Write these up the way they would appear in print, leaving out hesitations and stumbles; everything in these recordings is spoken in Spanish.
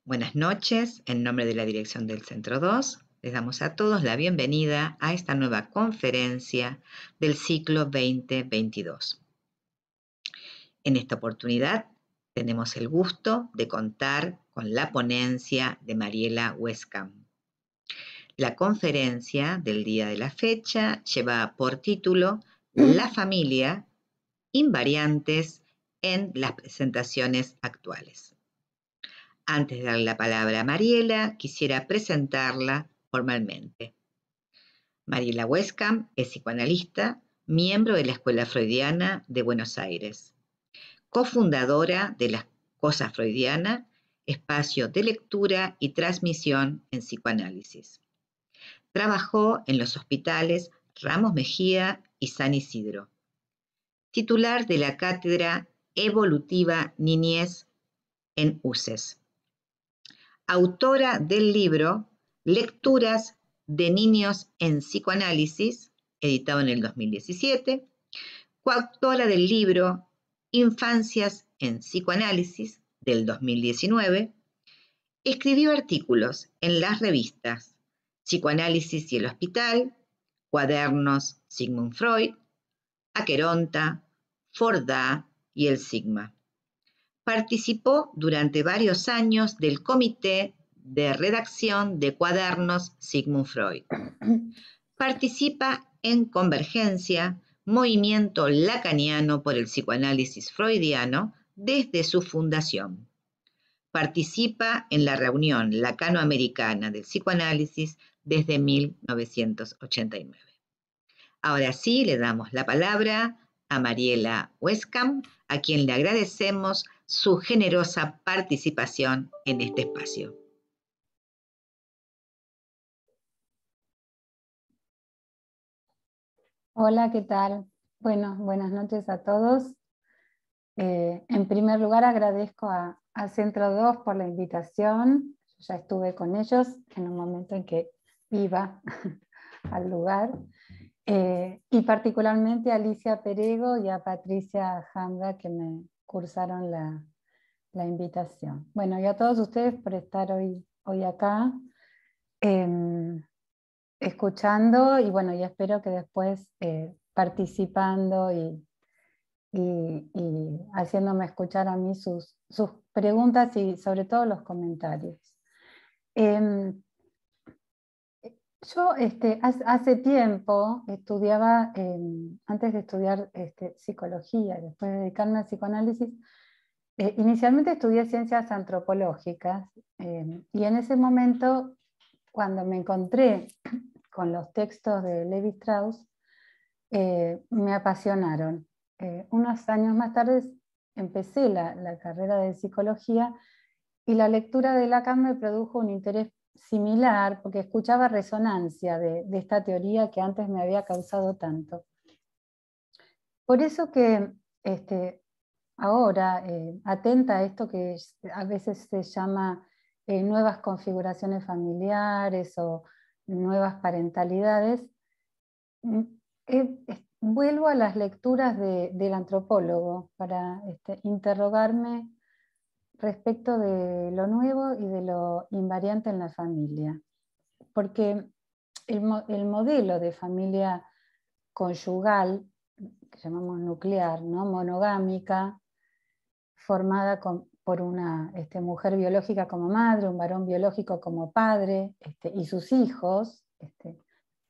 Buenas noches, en nombre de la dirección del Centro 2, les damos a todos la bienvenida a esta nueva conferencia del ciclo 2022. En esta oportunidad tenemos el gusto de contar con la ponencia de Mariela Westcamp. La conferencia del día de la fecha lleva por título La familia, invariantes en las presentaciones actuales. Antes de darle la palabra a Mariela, quisiera presentarla formalmente. Mariela Westcamp es psicoanalista, miembro de la Escuela Freudiana de Buenos Aires, cofundadora de la Cosa Freudiana, espacio de lectura y transmisión en psicoanálisis. Trabajó en los hospitales Ramos Mejía y San Isidro. Titular de la cátedra Evolutiva Niñez en UCES. Autora del libro Lecturas de niños en psicoanálisis, editado en el 2017, coautora del libro Infancias en psicoanálisis, del 2019, escribió artículos en las revistas Psicoanálisis y el Hospital, Cuadernos Sigmund Freud, Aqueronta, Forda y el Sigma. Participó durante varios años del comité de redacción de Cuadernos Sigmund Freud. Participa en Convergencia, movimiento lacaniano por el psicoanálisis freudiano desde su fundación. Participa en la reunión lacanoamericana del psicoanálisis desde 1989. Ahora sí, le damos la palabra a Mariela Westcamp, a quien le agradecemos su generosa participación en este espacio. Hola, ¿qué tal? Bueno, buenas noches a todos. En primer lugar, agradezco a Centro 2 por la invitación. Yo ya estuve con ellos en un momento en que iba al lugar. Y particularmente a Alicia Perego y a Patricia Janda, que me cursaron la invitación. Bueno, y a todos ustedes por estar hoy acá escuchando, y bueno, y espero que después participando y haciéndome escuchar a mí sus preguntas y sobre todo los comentarios. Yo hace tiempo estudiaba, antes de estudiar psicología y después de dedicarme al psicoanálisis, inicialmente estudié ciencias antropológicas, y en ese momento, cuando me encontré con los textos de Levi Strauss, me apasionaron. Unos años más tarde empecé la carrera de psicología y la lectura de Lacan me produjo un interés similar porque escuchaba resonancia de esta teoría que antes me había causado tanto. Por eso que ahora, atenta a esto que a veces se llama nuevas configuraciones familiares o nuevas parentalidades, vuelvo a las lecturas del antropólogo para interrogarme respecto de lo nuevo y de lo invariante en la familia. Porque el modelo de familia conyugal, que llamamos nuclear, ¿no? Monogámica, formada por una mujer biológica como madre, un varón biológico como padre, y sus hijos,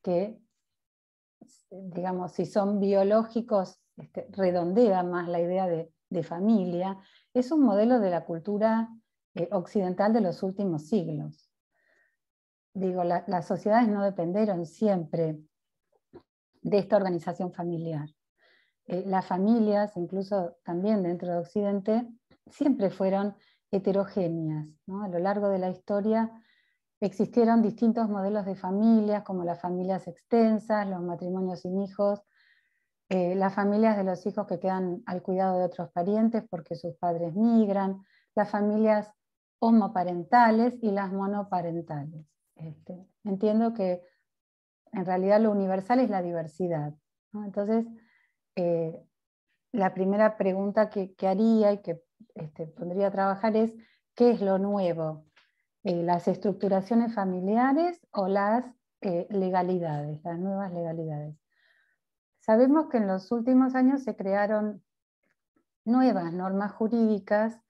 que, digamos, si son biológicos, redondea más la idea de familia, es un modelo de la cultura occidental de los últimos siglos. Digo, las sociedades no dependieron siempre de esta organización familiar. Las familias, incluso también dentro de Occidente, siempre fueron heterogéneas, ¿no? A lo largo de la historia existieron distintos modelos de familias, como las familias extensas, los matrimonios sin hijos, las familias de los hijos que quedan al cuidado de otros parientes porque sus padres migran, las familias homoparentales y las monoparentales. Entiendo que en realidad lo universal es la diversidad, ¿no? Entonces, la primera pregunta que haría y que pondría a trabajar es: ¿qué es lo nuevo las estructuraciones familiares o las legalidades, las nuevas legalidades. Sabemos que en los últimos años se crearon nuevas normas jurídicas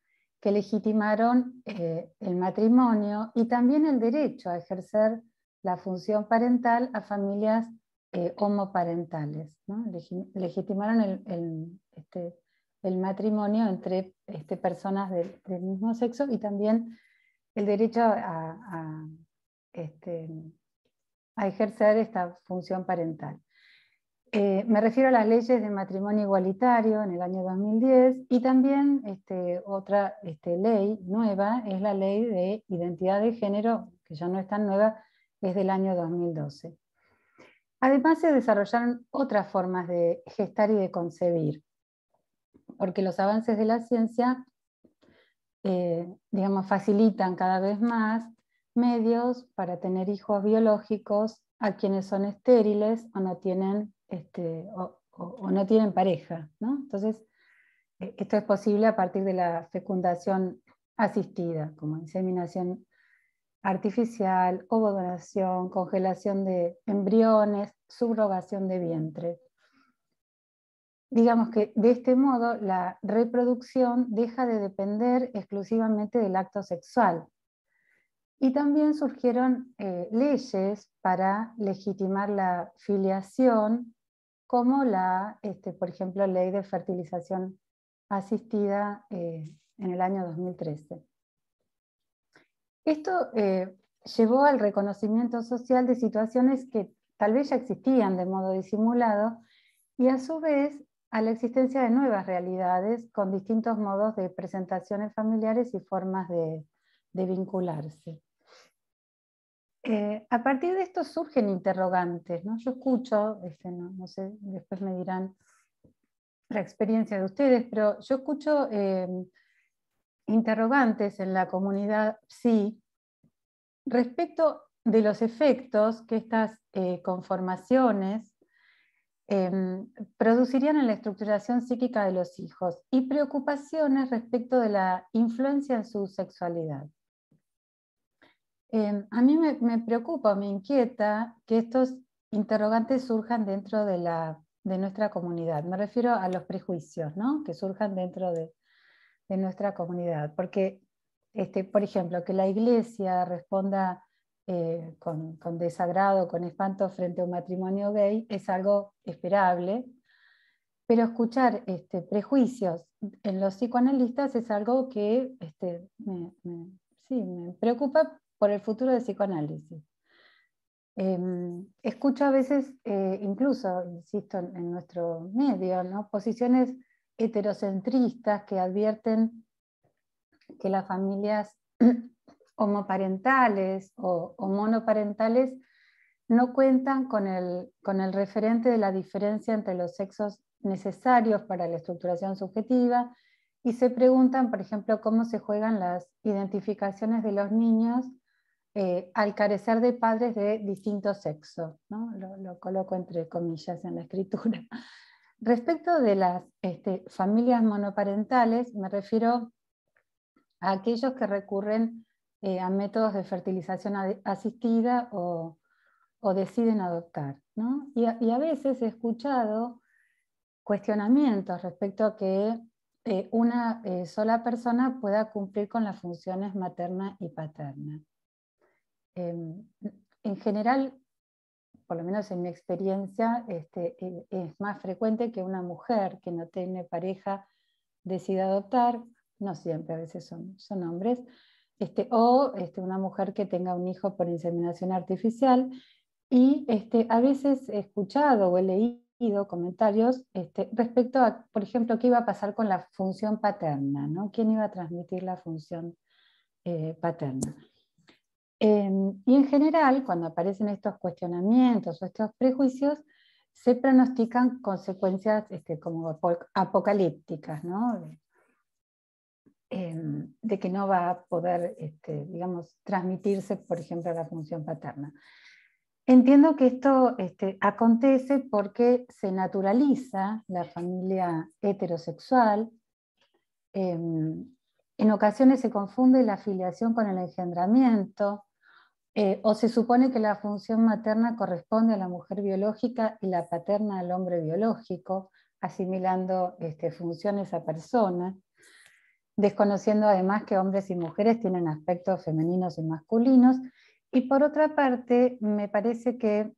que legitimaron el matrimonio y también el derecho a ejercer la función parental a familias homoparentales, ¿no? Legitimaron el matrimonio entre personas del mismo sexo y también el derecho a ejercer esta función parental. Me refiero a las leyes de matrimonio igualitario en el año 2010 y también otra ley nueva es la ley de identidad de género, que ya no es tan nueva, es del año 2012. Además se desarrollaron otras formas de gestar y de concebir, porque los avances de la ciencia digamos, facilitan cada vez más medios para tener hijos biológicos a quienes son estériles o no tienen, o no tienen pareja, ¿no? Entonces, esto es posible a partir de la fecundación asistida, como inseminación artificial, ovodonación, congelación de embriones, subrogación de vientre. Digamos que de este modo la reproducción deja de depender exclusivamente del acto sexual. Y también surgieron leyes para legitimar la filiación, como la, por ejemplo, ley de fertilización asistida en el año 2013. Esto llevó al reconocimiento social de situaciones que tal vez ya existían de modo disimulado y a su vez a la existencia de nuevas realidades con distintos modos de presentaciones familiares y formas de vincularse. A partir de esto surgen interrogantes, ¿no? Yo escucho, no sé, después me dirán la experiencia de ustedes, pero yo escucho interrogantes en la comunidad psi respecto de los efectos que estas conformaciones producirían en la estructuración psíquica de los hijos y preocupaciones respecto de la influencia en su sexualidad. A mí me preocupa, me inquieta que estos interrogantes surjan dentro de nuestra comunidad. Me refiero a los prejuicios, ¿no? Que surjan dentro de nuestra comunidad. Porque, por ejemplo, que la iglesia responda con desagrado, con espanto frente a un matrimonio gay es algo esperable, pero escuchar prejuicios en los psicoanalistas es algo que me preocupa por el futuro del psicoanálisis. Escucho a veces, incluso, insisto, en nuestro medio, ¿no? Posiciones heterocentristas que advierten que las familias homoparentales o monoparentales no cuentan con el referente de la diferencia entre los sexos necesarios para la estructuración subjetiva y se preguntan, por ejemplo, cómo se juegan las identificaciones de los niños al carecer de padres de distinto sexo, ¿no? Lo coloco entre comillas en la escritura. Respecto de las familias monoparentales, me refiero a aquellos que recurren a métodos de fertilización asistida o deciden adoptar, ¿no? Y a veces he escuchado cuestionamientos respecto a que una sola persona pueda cumplir con las funciones materna y paterna. En general, por lo menos en mi experiencia, es más frecuente que una mujer que no tiene pareja decida adoptar, no siempre, a veces son hombres, o una mujer que tenga un hijo por inseminación artificial, y a veces he escuchado o he leído comentarios respecto a, por ejemplo, qué iba a pasar con la función paterna, ¿no? ¿Quién iba a transmitir la función paterna? Y en general, cuando aparecen estos cuestionamientos o estos prejuicios, se pronostican consecuencias como apocalípticas, ¿no? De que no va a poder, digamos, transmitirse, por ejemplo, la función paterna. Entiendo que esto acontece porque se naturaliza la familia heterosexual, En ocasiones se confunde la filiación con el engendramiento, o se supone que la función materna corresponde a la mujer biológica y la paterna al hombre biológico, asimilando funciones a personas, desconociendo además que hombres y mujeres tienen aspectos femeninos y masculinos. Y por otra parte, me parece que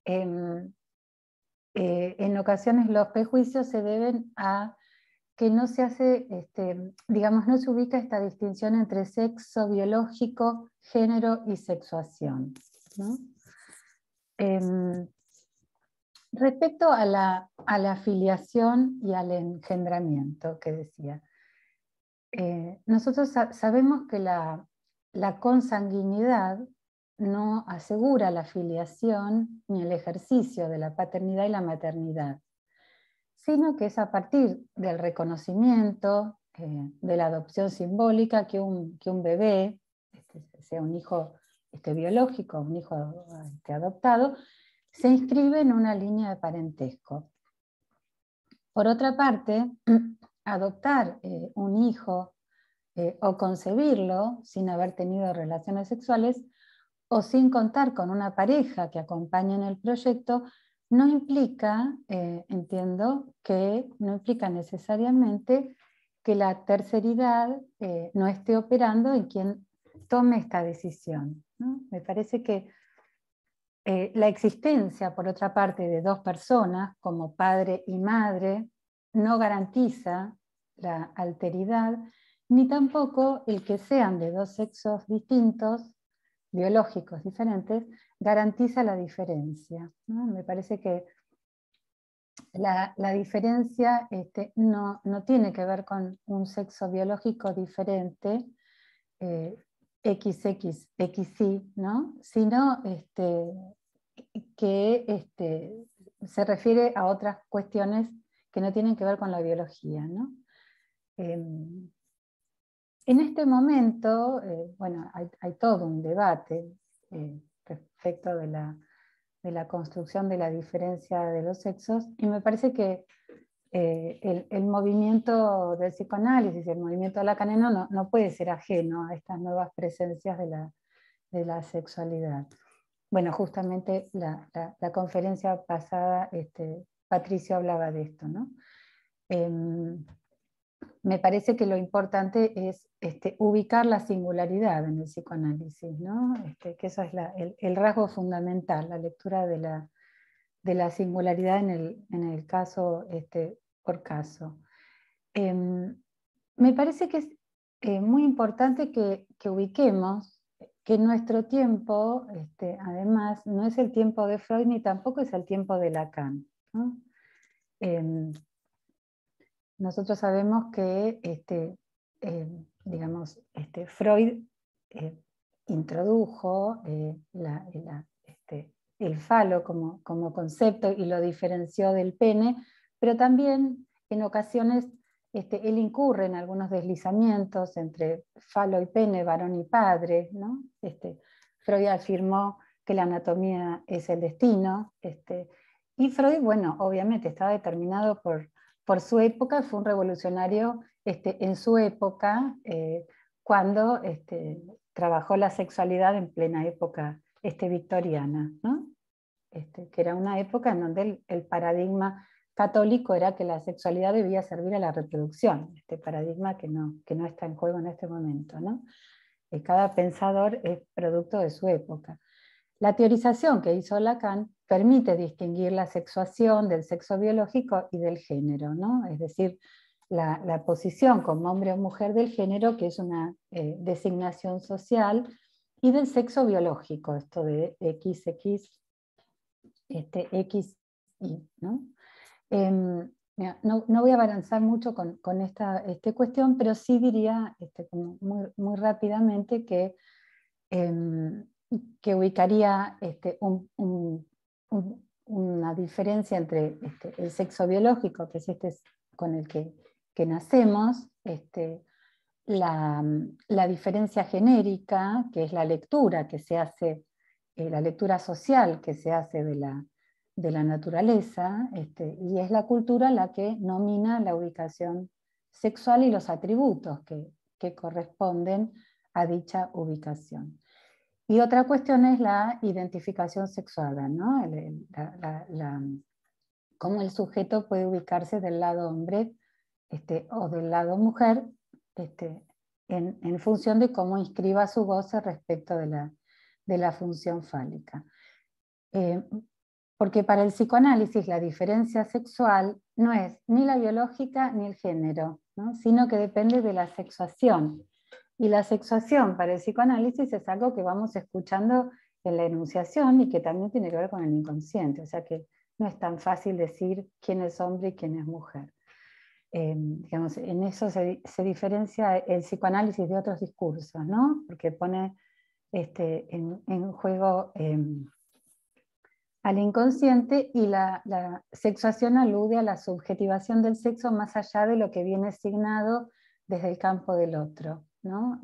en ocasiones los prejuicios se deben a que no se hace, digamos, no se ubica esta distinción entre sexo biológico, género y sexuación, ¿no? Respecto a la filiación y al engendramiento que decía, nosotros sabemos que la consanguinidad no asegura la filiación ni el ejercicio de la paternidad y la maternidad, sino que es a partir del reconocimiento, de la adopción simbólica, que un bebé, sea un hijo biológico, un hijo adoptado, se inscribe en una línea de parentesco. Por otra parte, adoptar un hijo o concebirlo sin haber tenido relaciones sexuales o sin contar con una pareja que acompañe en el proyecto, no implica, entiendo, que no implica necesariamente que la terceridad no esté operando en quien tome esta decisión, ¿no? Me parece que la existencia, por otra parte, de dos personas como padre y madre no garantiza la alteridad, ni tampoco el que sean de dos sexos distintos, biológicos diferentes, garantiza la diferencia, ¿no? Me parece que la diferencia no tiene que ver con un sexo biológico diferente, XX, XY, ¿no? Sino que se refiere a otras cuestiones que no tienen que ver con la biología, ¿no? En este momento, bueno, hay todo un debate respecto de la construcción de la diferencia de los sexos, y me parece que el movimiento del psicoanálisis, el movimiento lacaniano no puede ser ajeno a estas nuevas presencias de la sexualidad. Bueno, justamente la conferencia pasada, Patricio hablaba de esto, ¿no? Me parece que lo importante es ubicar la singularidad en el psicoanálisis, ¿no? Que eso es el rasgo fundamental, la lectura de la singularidad en el caso por caso. Me parece que es muy importante que ubiquemos que nuestro tiempo, además, no es el tiempo de Freud ni tampoco es el tiempo de Lacan, ¿no? Nosotros sabemos que digamos, Freud introdujo el falo como concepto y lo diferenció del pene, pero también en ocasiones él incurre en algunos deslizamientos entre falo y pene, varón y padre, ¿no? Freud afirmó que la anatomía es el destino, y Freud, bueno, obviamente estaba determinado por su época, fue un revolucionario en su época, cuando trabajó la sexualidad en plena época victoriana, ¿no? Que era una época en donde el paradigma católico era que la sexualidad debía servir a la reproducción, este paradigma que no está en juego en este momento, ¿no? Cada pensador es producto de su época. La teorización que hizo Lacan permite distinguir la sexuación del sexo biológico y del género, ¿no? Es decir, la posición como hombre o mujer del género, que es una designación social, y del sexo biológico, esto de XX, XY, ¿no? No voy a avanzar mucho con esta cuestión, pero sí diría como muy rápidamente que ubicaría una diferencia entre el sexo biológico, que es con el que nacemos, la diferencia genérica, que es la lectura que se hace, la lectura social que se hace de la naturaleza, y es la cultura la que nomina la ubicación sexual y los atributos que corresponden a dicha ubicación. Y otra cuestión es la identificación sexual, ¿no? Cómo el sujeto puede ubicarse del lado hombre o del lado mujer, en función de cómo inscriba su goce respecto de la función fálica. Porque para el psicoanálisis la diferencia sexual no es ni la biológica ni el género, ¿no? Sino que depende de la sexuación. Y la sexuación para el psicoanálisis es algo que vamos escuchando en la enunciación y que también tiene que ver con el inconsciente. O sea que no es tan fácil decir quién es hombre y quién es mujer. Digamos, en eso se diferencia el psicoanálisis de otros discursos, ¿no? Porque pone en juego al inconsciente, y la sexuación alude a la subjetivación del sexo más allá de lo que viene asignado desde el campo del otro, ¿no?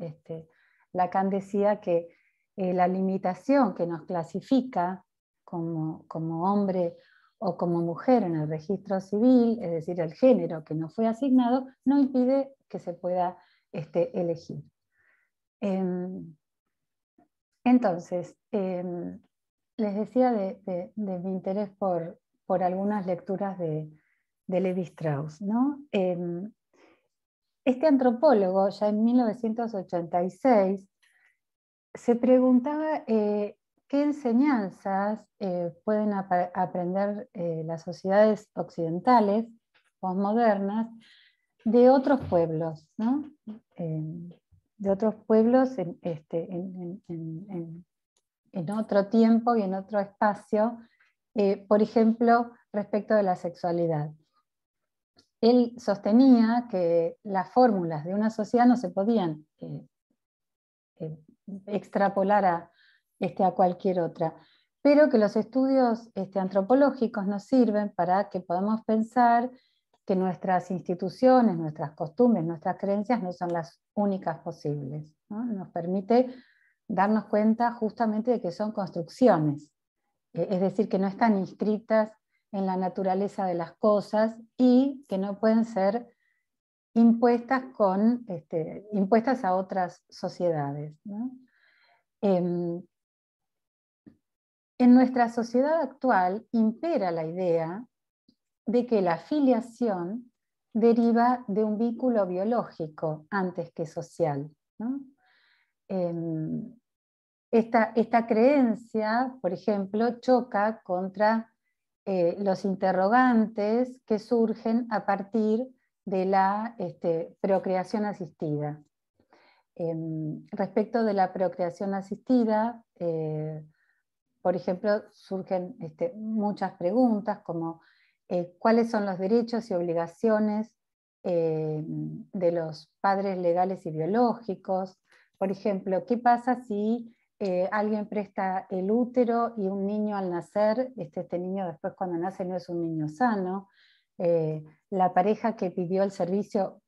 Lacan decía que la limitación que nos clasifica como hombre o como mujer en el registro civil, es decir, el género que nos fue asignado, no impide que se pueda elegir. Entonces, les decía de mi interés por algunas lecturas de Levi Strauss, ¿no? Este antropólogo, ya en 1986, se preguntaba qué enseñanzas pueden aprender las sociedades occidentales, posmodernas, de otros pueblos, ¿no? De otros pueblos en otro tiempo y en otro espacio, por ejemplo, respecto de la sexualidad. Él sostenía que las fórmulas de una sociedad no se podían extrapolar a cualquier otra, pero que los estudios antropológicos nos sirven para que podamos pensar que nuestras instituciones, nuestras costumbres, nuestras creencias no son las únicas posibles, ¿no? Nos permite darnos cuenta justamente de que son construcciones, es decir, que no están inscritas en la naturaleza de las cosas y que no pueden ser impuestas a otras sociedades, ¿no? En nuestra sociedad actual impera la idea de que la filiación deriva de un vínculo biológico antes que social, ¿no? Esta creencia, por ejemplo, choca contra los interrogantes que surgen a partir de la procreación asistida. Respecto de la procreación asistida, por ejemplo, surgen muchas preguntas como cuáles son los derechos y obligaciones de los padres legales y biológicos. Por ejemplo, ¿qué pasa si alguien presta el útero y un niño al nacer, este niño después cuando nace no es un niño sano? La pareja que pidió el servicio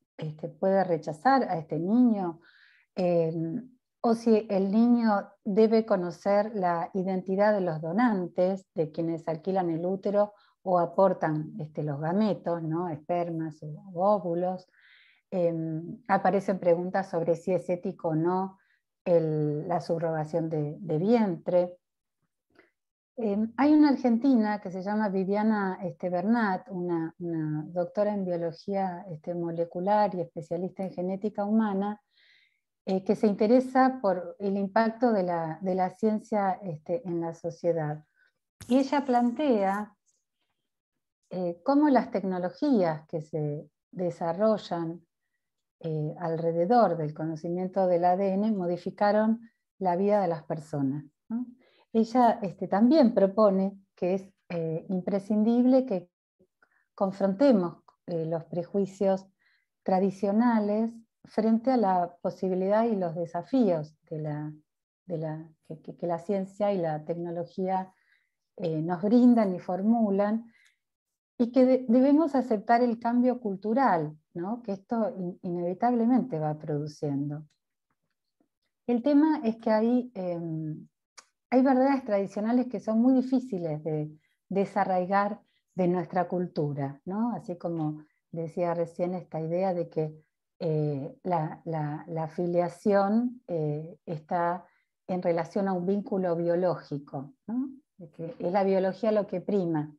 puede rechazar a este niño, o si el niño debe conocer la identidad de los donantes, de quienes alquilan el útero o aportan los gametos, ¿no? Espermas o óvulos. Aparecen preguntas sobre si es ético o no la subrogación de vientre. Hay una argentina que se llama Viviana Bernat, una doctora en biología molecular y especialista en genética humana, que se interesa por el impacto de la ciencia en la sociedad. Y ella plantea cómo las tecnologías que se desarrollan alrededor del conocimiento del ADN modificaron la vida de las personas, ¿no? Ella también propone que es imprescindible que confrontemos los prejuicios tradicionales frente a la posibilidad y los desafíos que la ciencia y la tecnología nos brindan y formulan, y que debemos aceptar el cambio cultural, ¿no? Que esto inevitablemente va produciendo. El tema es que hay verdades tradicionales que son muy difíciles de desarraigar de nuestra cultura, ¿no? Así como decía recién esta idea de que la filiación está en relación a un vínculo biológico, ¿no? De que es la biología lo que prima.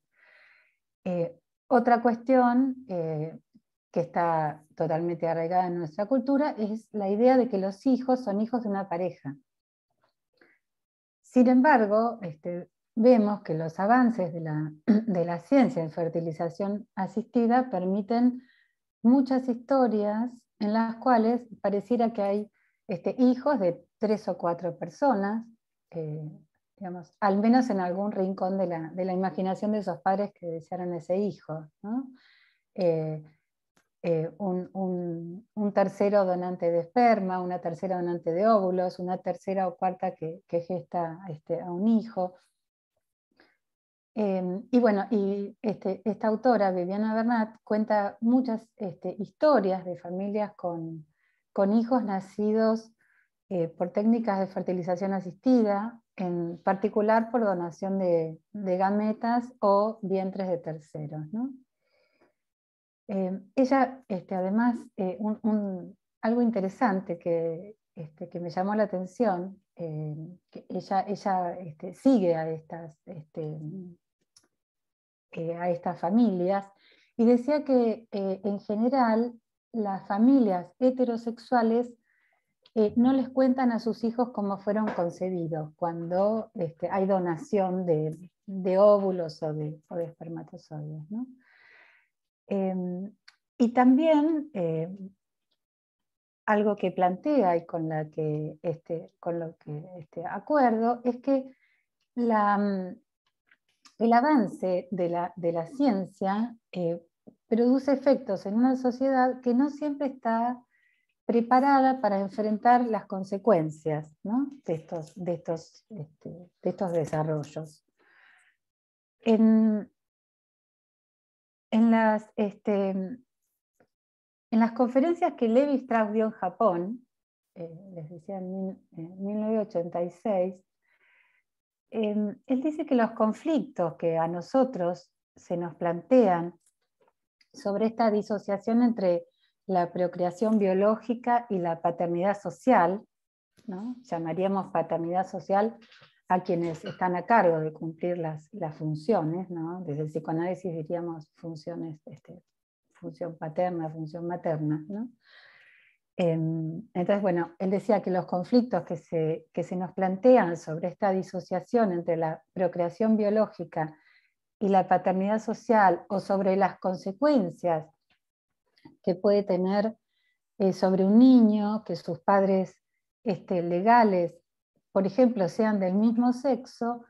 Otra cuestión que está totalmente arraigada en nuestra cultura es la idea de que los hijos son hijos de una pareja. Sin embargo, vemos que los avances de la ciencia en fertilización asistida permiten muchas historias en las cuales pareciera que hay hijos de 3 o 4 personas, digamos, al menos en algún rincón de la imaginación de esos padres que desearon ese hijo, ¿no? Un tercero donante de esperma, una tercera donante de óvulos, una tercera o cuarta que gesta a un hijo. Y bueno, esta autora, Viviana Bernat, cuenta muchas historias de familias con hijos nacidos por técnicas de fertilización asistida, en particular por donación de gametas o vientres de terceros, ¿no? Ella, además, algo interesante que me llamó la atención, que ella sigue a estas familias, y decía que en general las familias heterosexuales no les cuentan a sus hijos cómo fueron concebidos cuando hay donación de óvulos o de espermatozoides, ¿no? Y también algo que plantea y con lo que acuerdo es que el avance de la ciencia produce efectos en una sociedad que no siempre está preparada para enfrentar las consecuencias, ¿no? de estos desarrollos. En las conferencias que Levi Strauss dio en Japón, les decía en 1986, él dice que los conflictos que a nosotros se nos plantean sobre esta disociación entre la procreación biológica y la paternidad social, ¿no? Llamaríamos paternidad social a quienes están a cargo de cumplir las funciones, ¿no? Desde el psicoanálisis diríamos funciones, función paterna, función materna, ¿no? Entonces, bueno, él decía que los conflictos que se nos plantean sobre esta disociación entre la procreación biológica y la paternidad social, o sobre las consecuencias que puede tener sobre un niño que sus padres legales, por ejemplo, sean del mismo sexo,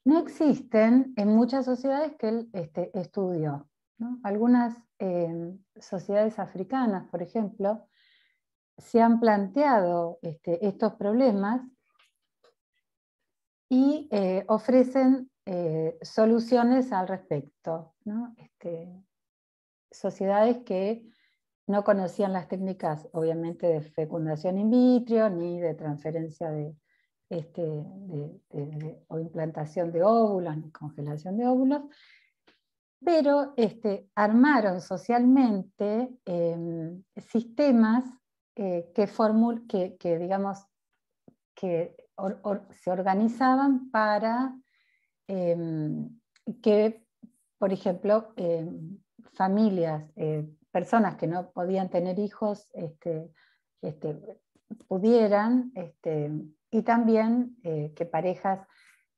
no existen en muchas sociedades que él estudió, ¿no? Algunas sociedades africanas, por ejemplo, se han planteado estos problemas y ofrecen soluciones al respecto, ¿no? Sociedades que no conocían las técnicas, obviamente, de fecundación in vitro, ni de transferencia o implantación de óvulos, ni congelación de óvulos, pero armaron socialmente sistemas digamos, que se organizaban para que, por ejemplo, familias, personas que no podían tener hijos pudieran, y también que parejas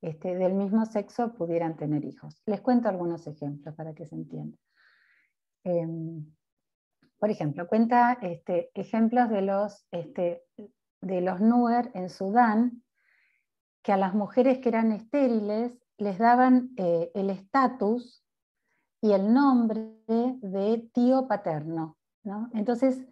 del mismo sexo pudieran tener hijos. Les cuento algunos ejemplos para que se entienda. Por ejemplo, cuenta ejemplos de los Nuer en Sudán, que a las mujeres que eran estériles les daban el estatus y el nombre de tío paterno, ¿no? Entonces,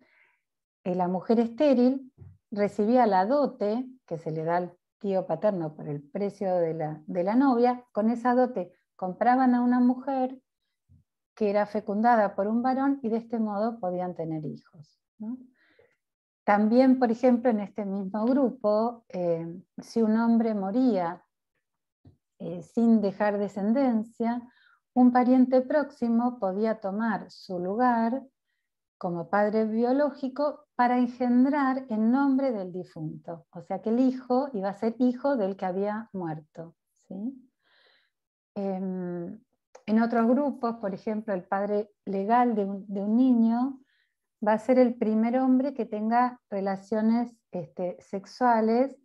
la mujer estéril recibía la dote que se le da al tío paterno por el precio de la novia. Con esa dote compraban a una mujer que era fecundada por un varón y de este modo podían tener hijos, ¿no? También, por ejemplo, en este mismo grupo, si un hombre moría sin dejar descendencia, un pariente próximo podía tomar su lugar como padre biológico para engendrar en nombre del difunto. O sea que el hijo iba a ser hijo del que había muerto, ¿sí? En otros grupos, por ejemplo, el padre legal de un niño va a ser el primer hombre que tenga relaciones sexuales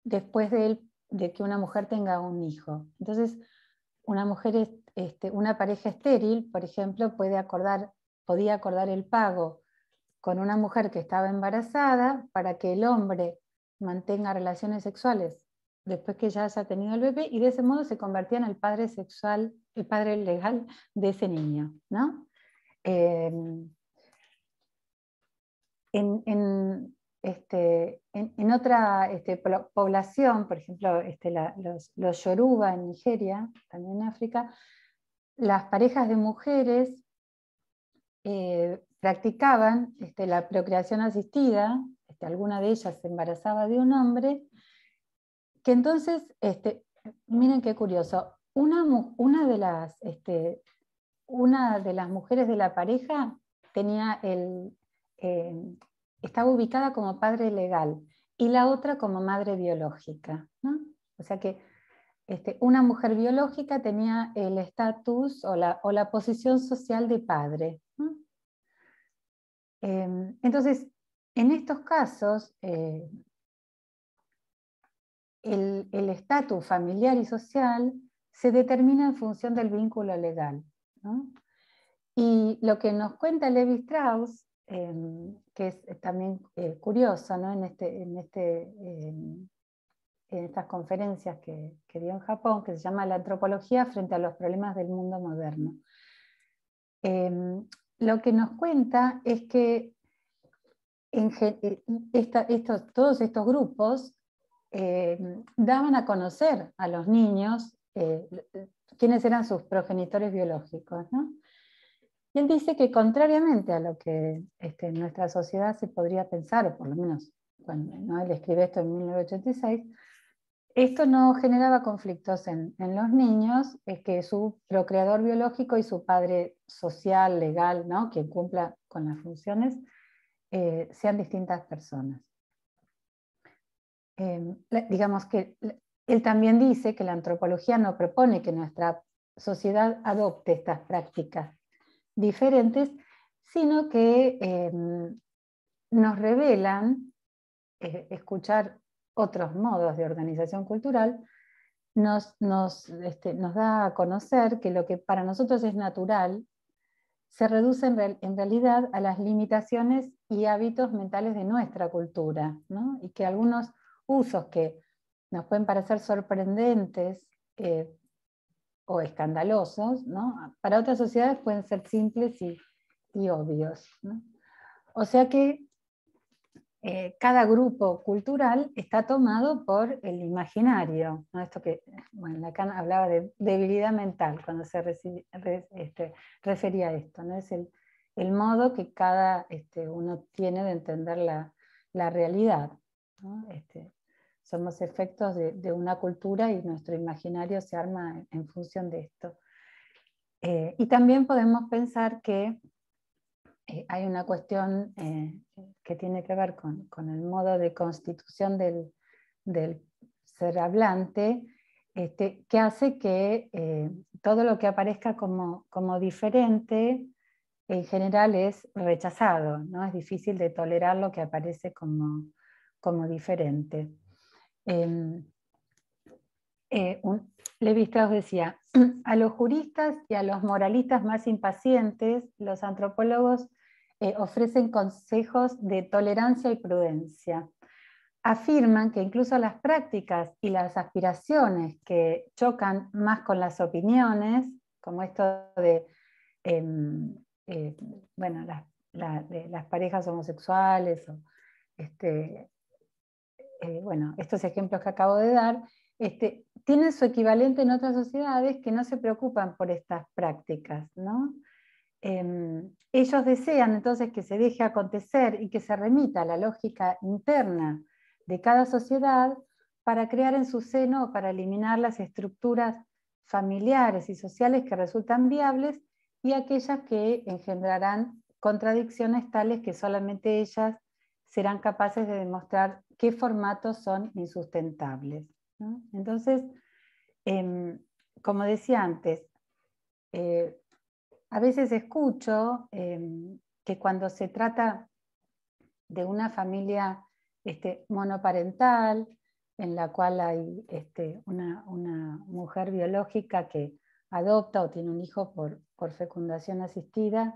después de que una mujer tenga un hijo. Entonces, una mujer, una pareja estéril, por ejemplo, podía acordar el pago con una mujer que estaba embarazada para que el hombre mantenga relaciones sexuales después que ya haya tenido el bebé, y de ese modo se convertía en el padre sexual, el padre legal de ese niño, ¿no? En otra población, por ejemplo, los Yoruba en Nigeria, también en África, las parejas de mujeres practicaban la procreación asistida, alguna de ellas se embarazaba de un hombre, que entonces, miren qué curioso, una de las mujeres de la pareja tenía estaba ubicada como padre legal y la otra como madre biológica, ¿no? O sea que una mujer biológica tenía el estatus o la posición social de padre, ¿no? Entonces, en estos casos, el estatus familiar y social se determina en función del vínculo legal, ¿no? Y lo que nos cuenta Levi Strauss, que es también curioso, ¿no? En estas conferencias que dio en Japón, que se llama La antropología frente a los problemas del mundo moderno. Lo que nos cuenta es que todos estos grupos daban a conocer a los niños quiénes eran sus progenitores biológicos, ¿no? Y él dice que contrariamente a lo que en nuestra sociedad se podría pensar, o por lo menos cuando, ¿no?, él escribe esto en 1986, esto no generaba conflictos en los niños, es que su procreador biológico y su padre social, legal, ¿no?, quien cumpla con las funciones, sean distintas personas. Digamos que él también dice que la antropología no propone que nuestra sociedad adopte estas prácticas diferentes, sino que nos revelan, escuchar otros modos de organización cultural, nos da a conocer que lo que para nosotros es natural se reduce en realidad a las limitaciones y hábitos mentales de nuestra cultura, ¿no? Y que algunos usos que nos pueden parecer sorprendentes o escandalosos, ¿no?, para otras sociedades pueden ser simples y obvios, ¿no? O sea que cada grupo cultural está tomado por el imaginario, ¿no? Esto que, bueno, Lacan hablaba de debilidad mental cuando se refería a esto, ¿no? Es el modo que cada uno tiene de entender la realidad, ¿no? Somos efectos de una cultura y nuestro imaginario se arma en función de esto. Y también podemos pensar que hay una cuestión que tiene que ver con el modo de constitución del ser hablante, que hace que todo lo que aparezca como diferente en general es rechazado, ¿no? Es difícil de tolerar lo que aparece como diferente. Levi Strauss decía: a los juristas y a los moralistas más impacientes, los antropólogos ofrecen consejos de tolerancia y prudencia. Afirman que incluso las prácticas y las aspiraciones que chocan más con las opiniones, como esto de bueno, las parejas homosexuales, o bueno, estos ejemplos que acabo de dar, tienen su equivalente en otras sociedades que no se preocupan por estas prácticas, ¿no? Ellos desean entonces que se deje acontecer y que se remita a la lógica interna de cada sociedad para crear en su seno o para eliminar las estructuras familiares y sociales que resultan viables y aquellas que engendrarán contradicciones tales que solamente ellas serán capaces de demostrar qué formatos son insustentables, ¿no? Entonces, como decía antes, a veces escucho que cuando se trata de una familia monoparental, en la cual hay una mujer biológica que adopta o tiene un hijo por fecundación asistida,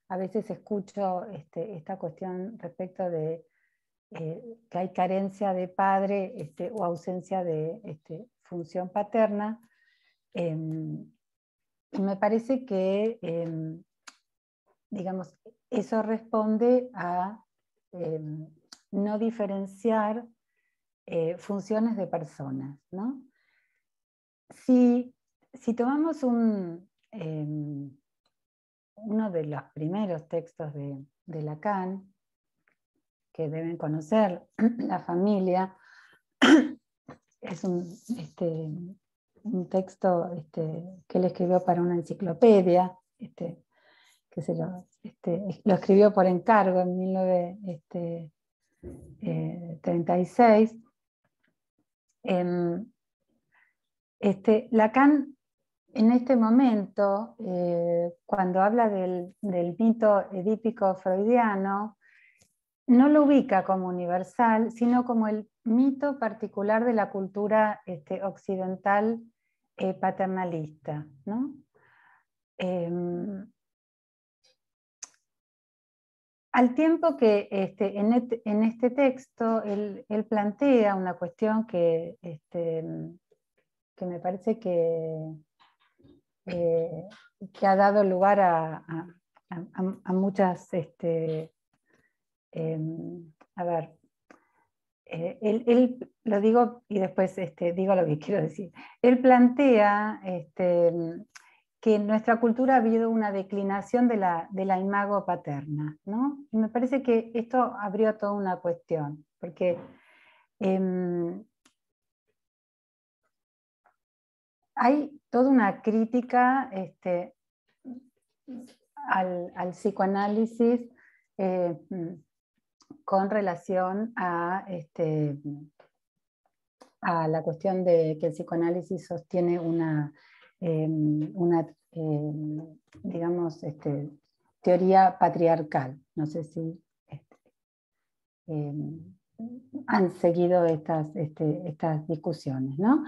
a veces escucho esta cuestión respecto de que hay carencia de padre o ausencia de función paterna. Y me parece que, digamos, eso responde a no diferenciar funciones de personas, ¿no? Si tomamos uno de los primeros textos de Lacan, que deben conocer, La familia, es un texto que él escribió para una enciclopedia, que lo escribió por encargo en 1936. Lacan, en este momento, cuando habla del mito edípico freudiano, no lo ubica como universal, sino como el mito particular de la cultura occidental paternalista, ¿no? Al tiempo que en este texto él plantea una cuestión que me parece que ha dado lugar a muchas... a ver, él lo digo y después digo lo que quiero decir. Él plantea que en nuestra cultura ha habido una declinación de la imago paterna, ¿no? Y me parece que esto abrió toda una cuestión, porque hay toda una crítica al psicoanálisis con relación a la cuestión de que el psicoanálisis sostiene una digamos, teoría patriarcal. No sé si han seguido estas discusiones, ¿no?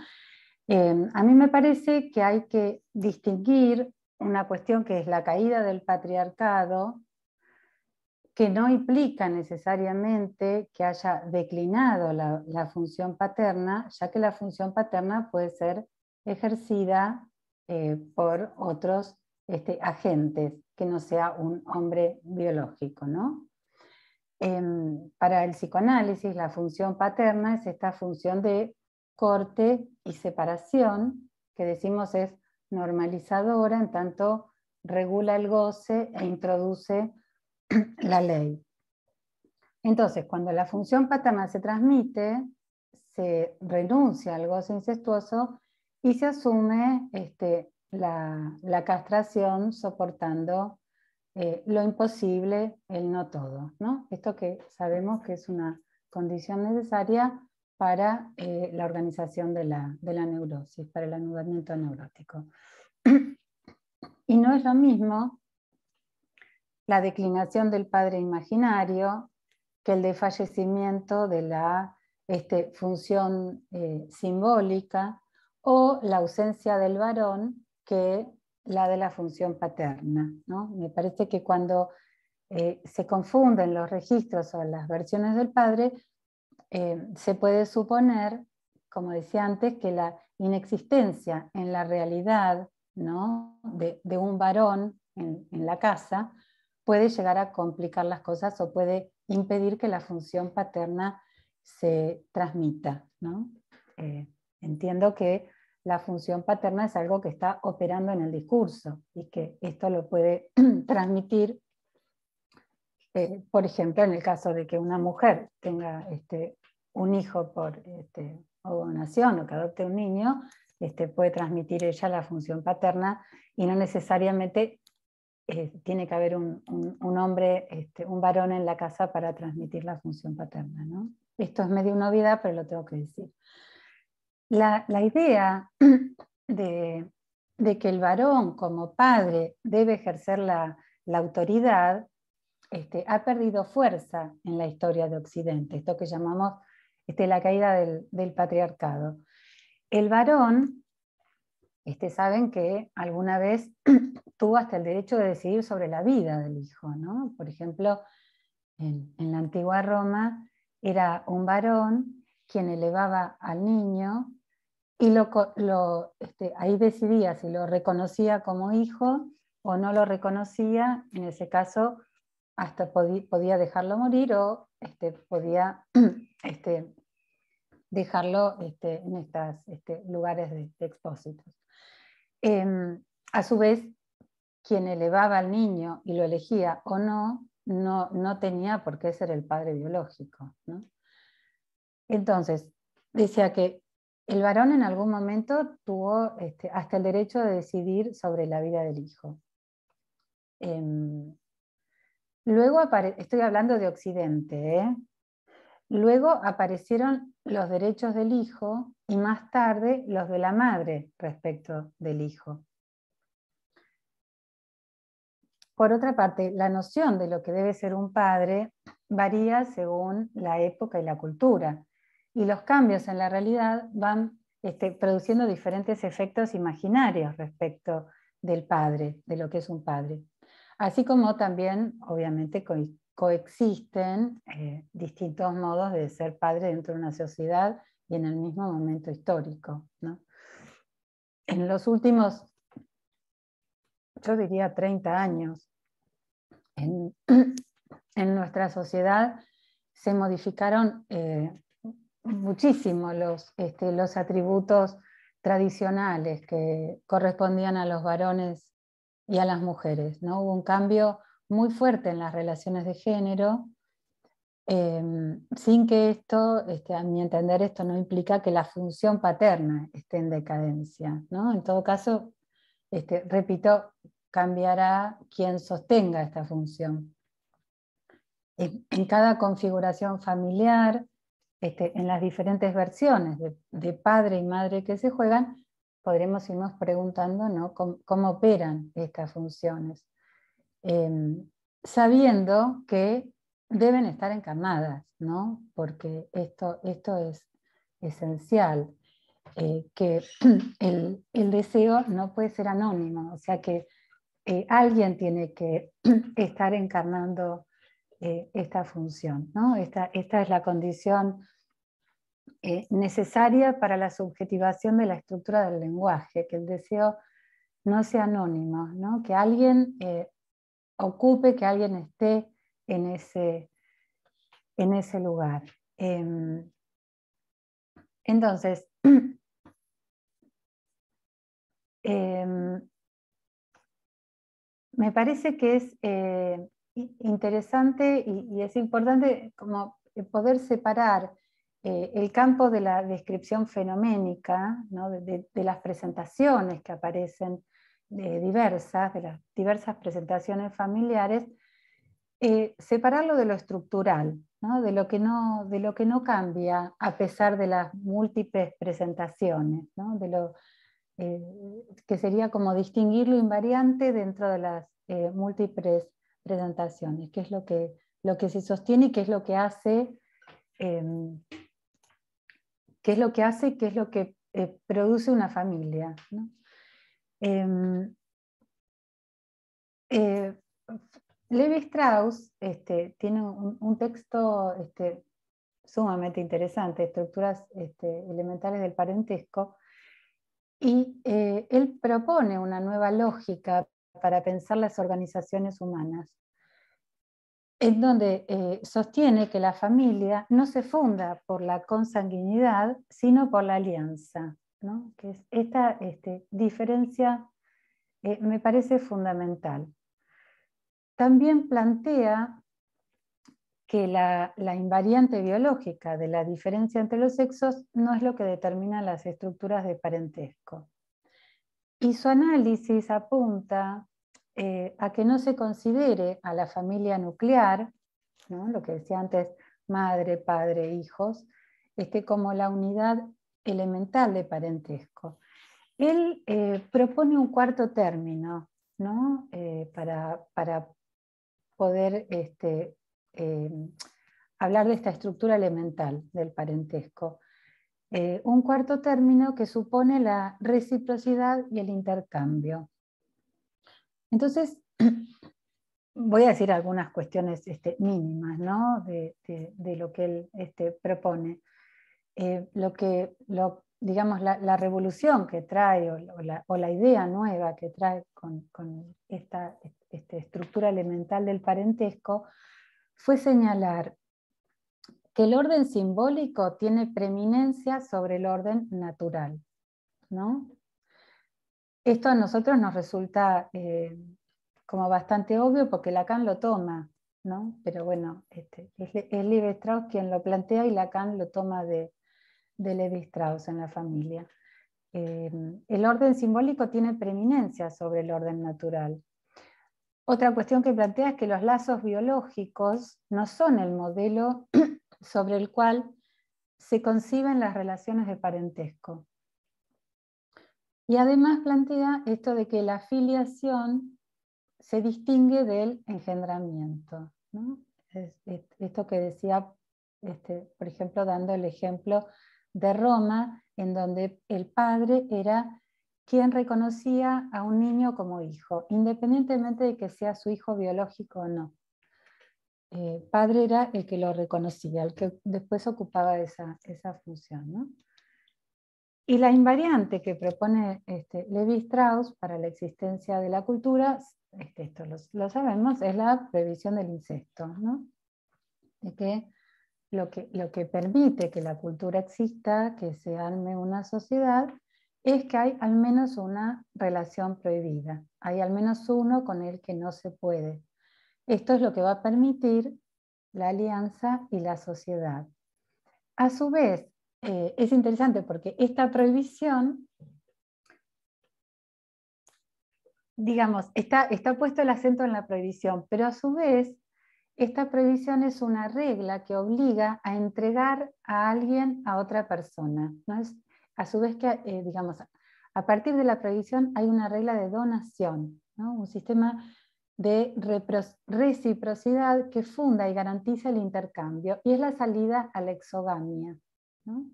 A mí me parece que hay que distinguir una cuestión que es la caída del patriarcado, que no implica necesariamente que haya declinado la función paterna, ya que la función paterna puede ser ejercida por otros agentes, que no sea un hombre biológico, ¿no? Para el psicoanálisis, la función paterna es esta función de corte y separación, que decimos es normalizadora, en tanto regula el goce e introduce la ley. Entonces, cuando la función paterna se transmite, se renuncia al goce incestuoso y se asume la castración soportando lo imposible, el no todo, ¿no? Esto que sabemos que es una condición necesaria para la organización de la neurosis, para el anudamiento neurótico. Y no es lo mismo la declinación del padre imaginario que el desfallecimiento de la función simbólica, o la ausencia del varón que la de la función paterna, ¿no? Me parece que cuando se confunden los registros o las versiones del padre, se puede suponer, como decía antes, que la inexistencia en la realidad, ¿no?, de un varón en la casa puede llegar a complicar las cosas o puede impedir que la función paterna se transmita, ¿no? Entiendo que la función paterna es algo que está operando en el discurso y que esto lo puede transmitir, por ejemplo, en el caso de que una mujer tenga un hijo por o donación, o que adopte un niño, puede transmitir ella la función paterna y no necesariamente tiene que haber un hombre, un varón en la casa para transmitir la función paterna, ¿no? Esto es medio una obviedad, pero lo tengo que decir. La idea de que el varón como padre debe ejercer la autoridad ha perdido fuerza en la historia de Occidente, esto que llamamos la caída del patriarcado. El varón, saben que alguna vez tuvo hasta el derecho de decidir sobre la vida del hijo, ¿no? Por ejemplo, en la antigua Roma era un varón quien elevaba al niño y ahí decidía si lo reconocía como hijo o no lo reconocía. En ese caso hasta podía dejarlo morir o podía dejarlo en estos lugares de expósitos. A su vez, quien elevaba al niño y lo elegía o no tenía por qué ser el padre biológico, ¿no? Entonces, decía que el varón en algún momento tuvo hasta el derecho de decidir sobre la vida del hijo. Luego estoy hablando de Occidente, ¿eh? Luego aparecieron los derechos del hijo y más tarde los de la madre respecto del hijo. Por otra parte, la noción de lo que debe ser un padre varía según la época y la cultura, y los cambios en la realidad van produciendo diferentes efectos imaginarios respecto del padre, de lo que es un padre. Así como también, obviamente, coexisten distintos modos de ser padre dentro de una sociedad y en el mismo momento histórico, ¿no? En los últimos, yo diría 30 años, en nuestra sociedad se modificaron muchísimo los atributos tradicionales que correspondían a los varones y a las mujeres, ¿no? Hubo un cambio muy fuerte en las relaciones de género, sin que esto, a mi entender, esto no implica que la función paterna esté en decadencia, ¿no? En todo caso, repito, cambiará quien sostenga esta función. En cada configuración familiar, en las diferentes versiones de padre y madre que se juegan, podremos irnos preguntando, ¿no?, cómo operan estas funciones, sabiendo que deben estar encarnadas, ¿no? Porque esto es esencial, que el deseo no puede ser anónimo, o sea que alguien tiene que estar encarnando esta función, ¿no? Esta es la condición necesaria para la subjetivación de la estructura del lenguaje, que el deseo no sea anónimo, ¿no? Que alguien ocupe, que alguien esté en ese lugar. Entonces, me parece que es interesante y es importante como poder separar el campo de la descripción fenoménica, ¿no?, de las presentaciones que aparecen diversas, de las diversas presentaciones familiares, separarlo de lo estructural, ¿no?, de lo que no cambia a pesar de las múltiples presentaciones, ¿no?, de lo que sería como distinguir lo invariante dentro de las múltiples presentaciones, qué es lo que se sostiene y qué es lo que hace, qué es lo que produce una familia, ¿no? Levi Strauss tiene un texto sumamente interesante, Estructuras elementales del parentesco, y él propone una nueva lógica para pensar las organizaciones humanas, en donde sostiene que la familia no se funda por la consanguinidad, sino por la alianza, ¿no? Que es esta diferencia me parece fundamental. También plantea que la invariante biológica de la diferencia entre los sexos no es lo que determina las estructuras de parentesco. Y su análisis apunta a que no se considere a la familia nuclear, ¿no? Lo que decía antes, madre, padre, hijos, como la unidad elemental de parentesco. Él propone un cuarto término, ¿no? Para poder hablar de esta estructura elemental del parentesco. Un cuarto término que supone la reciprocidad y el intercambio. Entonces, voy a decir algunas cuestiones mínimas, ¿no? de lo que él propone. Digamos, la revolución que trae o la idea nueva que trae con esta estructura elemental del parentesco fue señalar que el orden simbólico tiene preeminencia sobre el orden natural, ¿no? Esto a nosotros nos resulta como bastante obvio porque Lacan lo toma, ¿no? Pero bueno, es Levi-Strauss quien lo plantea y Lacan lo toma de Levi-Strauss en la familia. El orden simbólico tiene preeminencia sobre el orden natural. Otra cuestión que plantea es que los lazos biológicos no son el modelo sobre el cual se conciben las relaciones de parentesco. Y además plantea esto de que la filiación se distingue del engendramiento, ¿no? Esto que decía, por ejemplo, dando el ejemplo de Roma, en donde el padre era quien reconocía a un niño como hijo, independientemente de que sea su hijo biológico o no. Padre era el que lo reconocía, el que después ocupaba esa función, ¿no? Y la invariante que propone Levi-Strauss para la existencia de la cultura, esto lo sabemos, es la prohibición del incesto, ¿no? De que lo que permite que la cultura exista, que se arme una sociedad, es que hay al menos una relación prohibida, hay al menos uno con el que no se puede. Esto es lo que va a permitir la alianza y la sociedad. A su vez, es interesante porque esta prohibición, digamos, está puesto el acento en la prohibición, pero a su vez, esta prohibición es una regla que obliga a entregar a alguien a otra persona, ¿no? Es, a su vez que, digamos, a partir de la prohibición hay una regla de donación, ¿no? Un sistema de reciprocidad que funda y garantiza el intercambio, y es la salida a la exogamia, ¿no?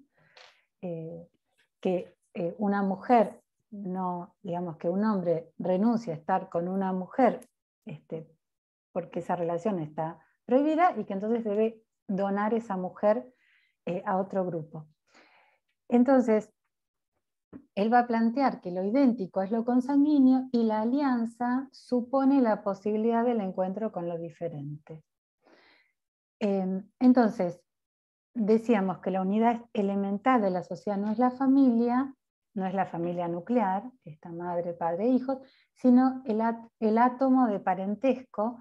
Que una mujer, no, digamos que un hombre renuncie a estar con una mujer porque esa relación está prohibida y que entonces debe donar esa mujer a otro grupo. Entonces, él va a plantear que lo idéntico es lo consanguíneo y la alianza supone la posibilidad del encuentro con lo diferente. Entonces, decíamos que la unidad elemental de la sociedad no es la familia nuclear, esta madre, padre, hijos, sino el átomo de parentesco,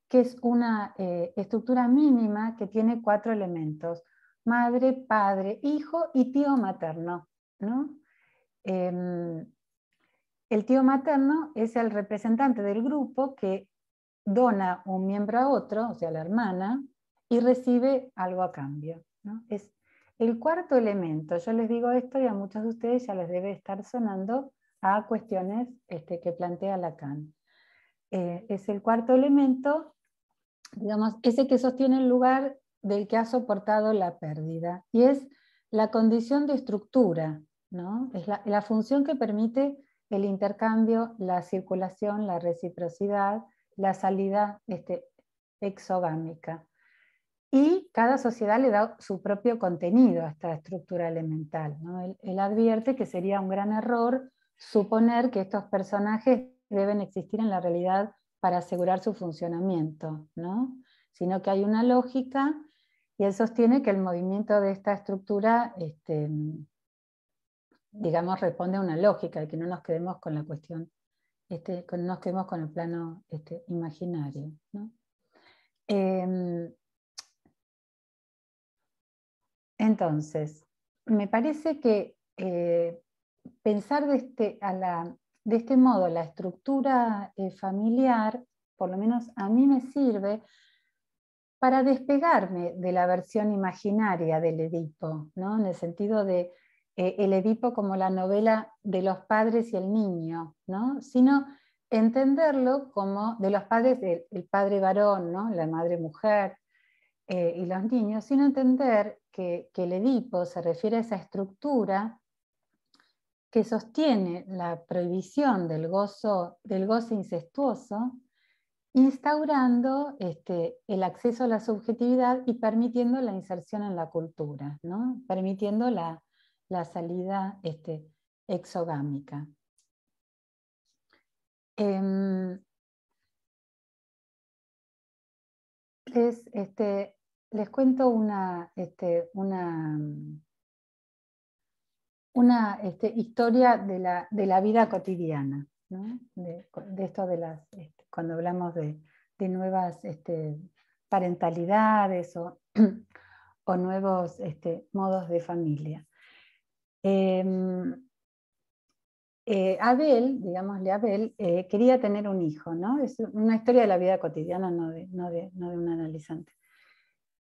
que es una estructura mínima que tiene 4 elementos: madre, padre, hijo y tío materno, ¿no? El tío materno es el representante del grupo que dona un miembro a otro, o sea, la hermana, y recibe algo a cambio, ¿no? Es el cuarto elemento. Yo les digo esto y a muchos de ustedes ya les debe estar sonando a cuestiones que plantea Lacan. Es el cuarto elemento, digamos, ese que sostiene el lugar del que ha soportado la pérdida, y es la condición de estructura, ¿no? Es la función que permite el intercambio, la circulación, la reciprocidad, la salida exogámica. Y cada sociedad le da su propio contenido a esta estructura elemental, ¿no? Él advierte que sería un gran error suponer que estos personajes deben existir en la realidad para asegurar su funcionamiento, ¿no? Sino que hay una lógica, y él sostiene que el movimiento de esta estructura, digamos, responde a una lógica, y que no nos quedemos con la cuestión, no nos quedemos con el plano imaginario, ¿no? Entonces, me parece que pensar de este modo la estructura familiar, por lo menos a mí me sirve para despegarme de la versión imaginaria del Edipo, ¿no? En el sentido de el Edipo como la novela de los padres y el niño, ¿no? Sino entenderlo como de los padres, el padre varón, ¿no? La madre mujer y los niños, sino entender que el Edipo se refiere a esa estructura que sostiene la prohibición del goce incestuoso, instaurando el acceso a la subjetividad y permitiendo la inserción en la cultura, ¿no? Permitiendo la salida exogámica. Les cuento una historia de la vida cotidiana, ¿no? De esto de cuando hablamos de nuevas parentalidades o nuevos modos de familia. Abel, digámosle Abel, quería tener un hijo, ¿no? Es una historia de la vida cotidiana, no de un analizante.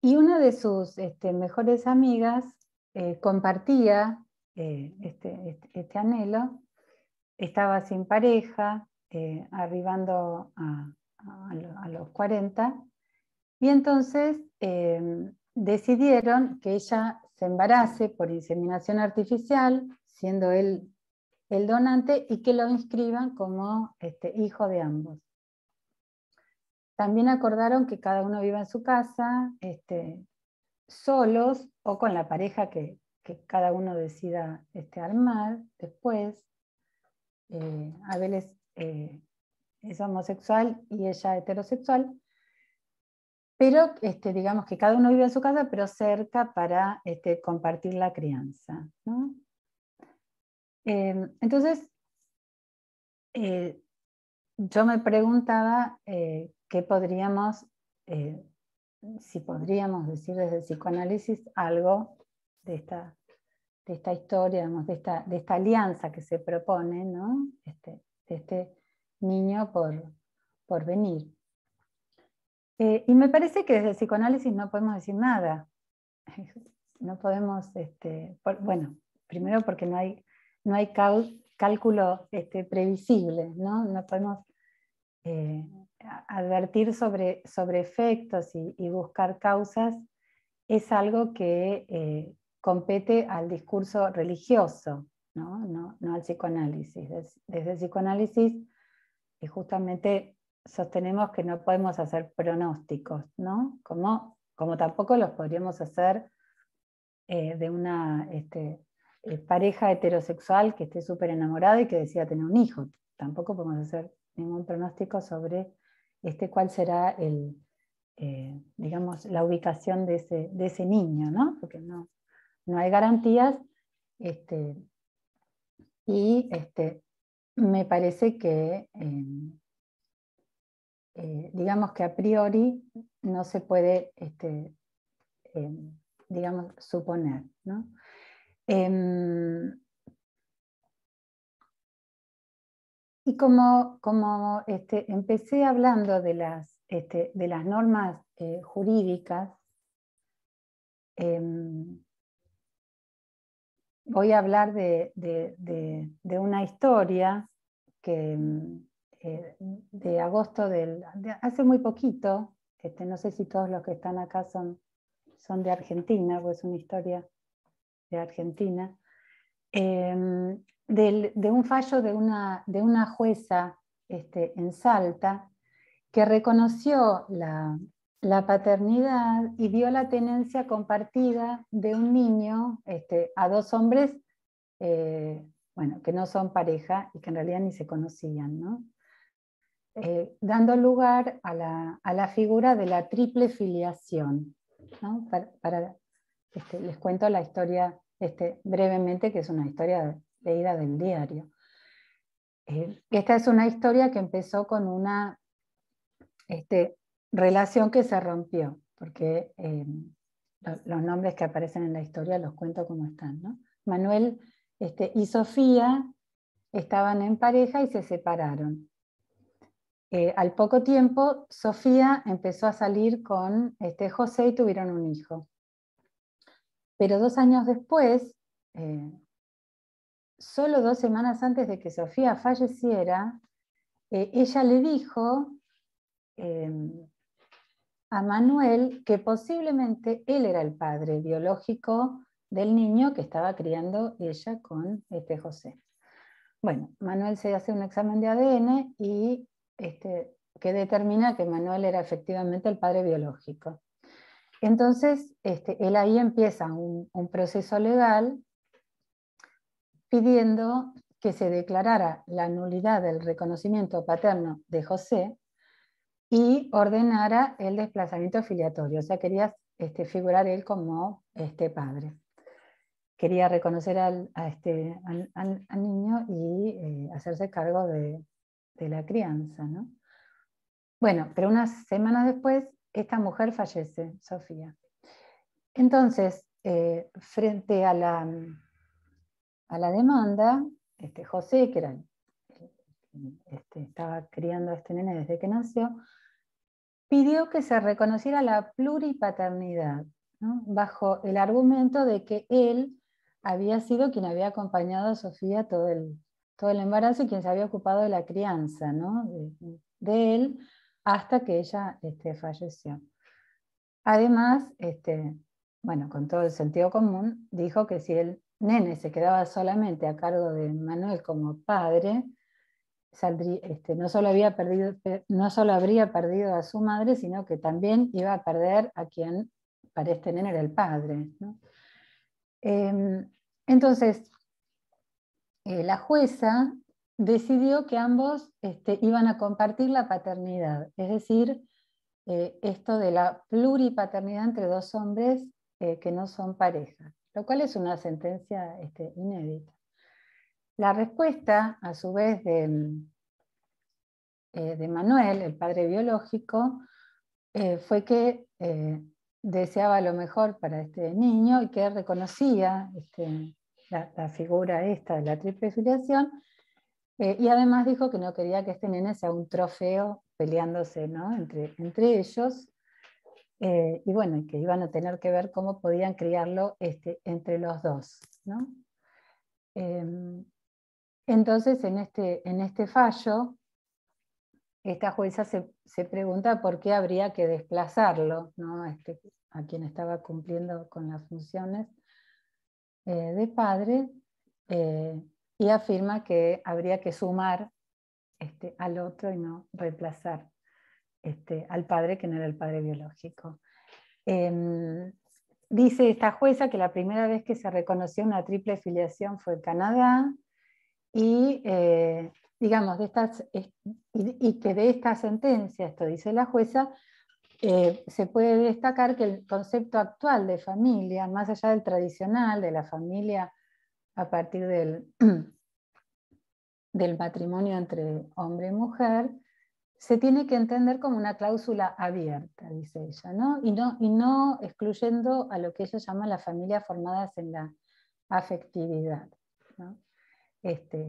Y una de sus mejores amigas compartía este anhelo, estaba sin pareja, arribando a los 40, y entonces decidieron que ella se embarace por inseminación artificial, siendo él el donante, y que lo inscriban como hijo de ambos. También acordaron que cada uno viva en su casa, solos o con la pareja que cada uno decida armar después. Abel es homosexual y ella heterosexual, pero digamos que cada uno vive en su casa, pero cerca para compartir la crianza, ¿no? Entonces, yo me preguntaba qué podríamos, si podríamos decir desde el psicoanálisis algo de esta historia, digamos, de esta alianza que se propone, ¿no? De este niño por venir. Y me parece que desde el psicoanálisis no podemos decir nada. No podemos, bueno, primero porque no hay cálculo previsible, ¿no? No podemos advertir sobre efectos y buscar causas. Es algo que compete al discurso religioso, no al psicoanálisis. Desde el psicoanálisis justamente sostenemos que no podemos hacer pronósticos, ¿no? Como tampoco los podríamos hacer de una pareja heterosexual que esté súper enamorada y que decida tener un hijo. Tampoco podemos hacer ningún pronóstico sobre cuál será digamos, la ubicación de ese niño, ¿no? Porque no hay garantías, y me parece que digamos que a priori no se puede digamos, suponer, ¿no? Y como empecé hablando de las normas jurídicas, voy a hablar de una historia que de agosto de hace muy poquito, no sé si todos los que están acá son de Argentina, pues es una historia de Argentina, de un fallo de una jueza en Salta que reconoció la paternidad y dio la tenencia compartida de un niño a dos hombres bueno, que no son pareja y que en realidad ni se conocían, ¿no? Dando lugar a la figura de la triple filiación, ¿no? Les cuento la historia brevemente, que es una historia leída del diario. Esta es una historia que empezó con una relación que se rompió, porque los nombres que aparecen en la historia los cuento como están, ¿no? Manuel y Sofía estaban en pareja y se separaron. Al poco tiempo, Sofía empezó a salir con José y tuvieron un hijo. Pero 2 años después, solo 2 semanas antes de que Sofía falleciera, ella le dijo a Manuel que posiblemente él era el padre biológico del niño que estaba criando ella con José. Bueno, Manuel se hace un examen de ADN y que determina que Manuel era efectivamente el padre biológico. Entonces, él ahí empieza un proceso legal pidiendo que se declarara la nulidad del reconocimiento paterno de José y ordenara el desplazamiento filiatorio. O sea, quería figurar él como padre. Quería reconocer al niño y hacerse cargo de la crianza, ¿no? Bueno, pero unas semanas después, esta mujer fallece, Sofía. Entonces, frente a la demanda, José, que era, estaba criando a este nene desde que nació, pidió que se reconociera la pluripaternidad, ¿no? Bajo el argumento de que él había sido quien había acompañado a Sofía todo el embarazo y quien se había ocupado de la crianza, ¿no? de él hasta que ella falleció. Además, bueno, con todo el sentido común, dijo que si el nene se quedaba solamente a cargo de Manuel como padre, no solo habría perdido a su madre, sino que también iba a perder a quien para este nene era el padre, ¿no? Entonces, la jueza decidió que ambos iban a compartir la paternidad, es decir, esto de la pluripaternidad entre 2 hombres que no son pareja, lo cual es una sentencia inédita. La respuesta, a su vez, de Manuel, el padre biológico, fue que deseaba lo mejor para este niño y que reconocía la figura esta de la triple filiación, y además dijo que no quería que este nene sea un trofeo peleándose, ¿no? entre ellos, y bueno, que iban a tener que ver cómo podían criarlo entre los dos, ¿no? Entonces, en este fallo, esta jueza se pregunta por qué habría que desplazarlo, ¿no? A quien estaba cumpliendo con las funciones de padre, y afirma que habría que sumar al otro y no reemplazar al padre que no era el padre biológico. Dice esta jueza que la primera vez que se reconoció una triple filiación fue en Canadá, y digamos, y que de esta sentencia, esto dice la jueza, se puede destacar que el concepto actual de familia, más allá del tradicional, de la familia a partir del matrimonio entre hombre y mujer, se tiene que entender como una cláusula abierta, dice ella, ¿no? Y no excluyendo a lo que ella llama las familias formadas en la afectividad, ¿no?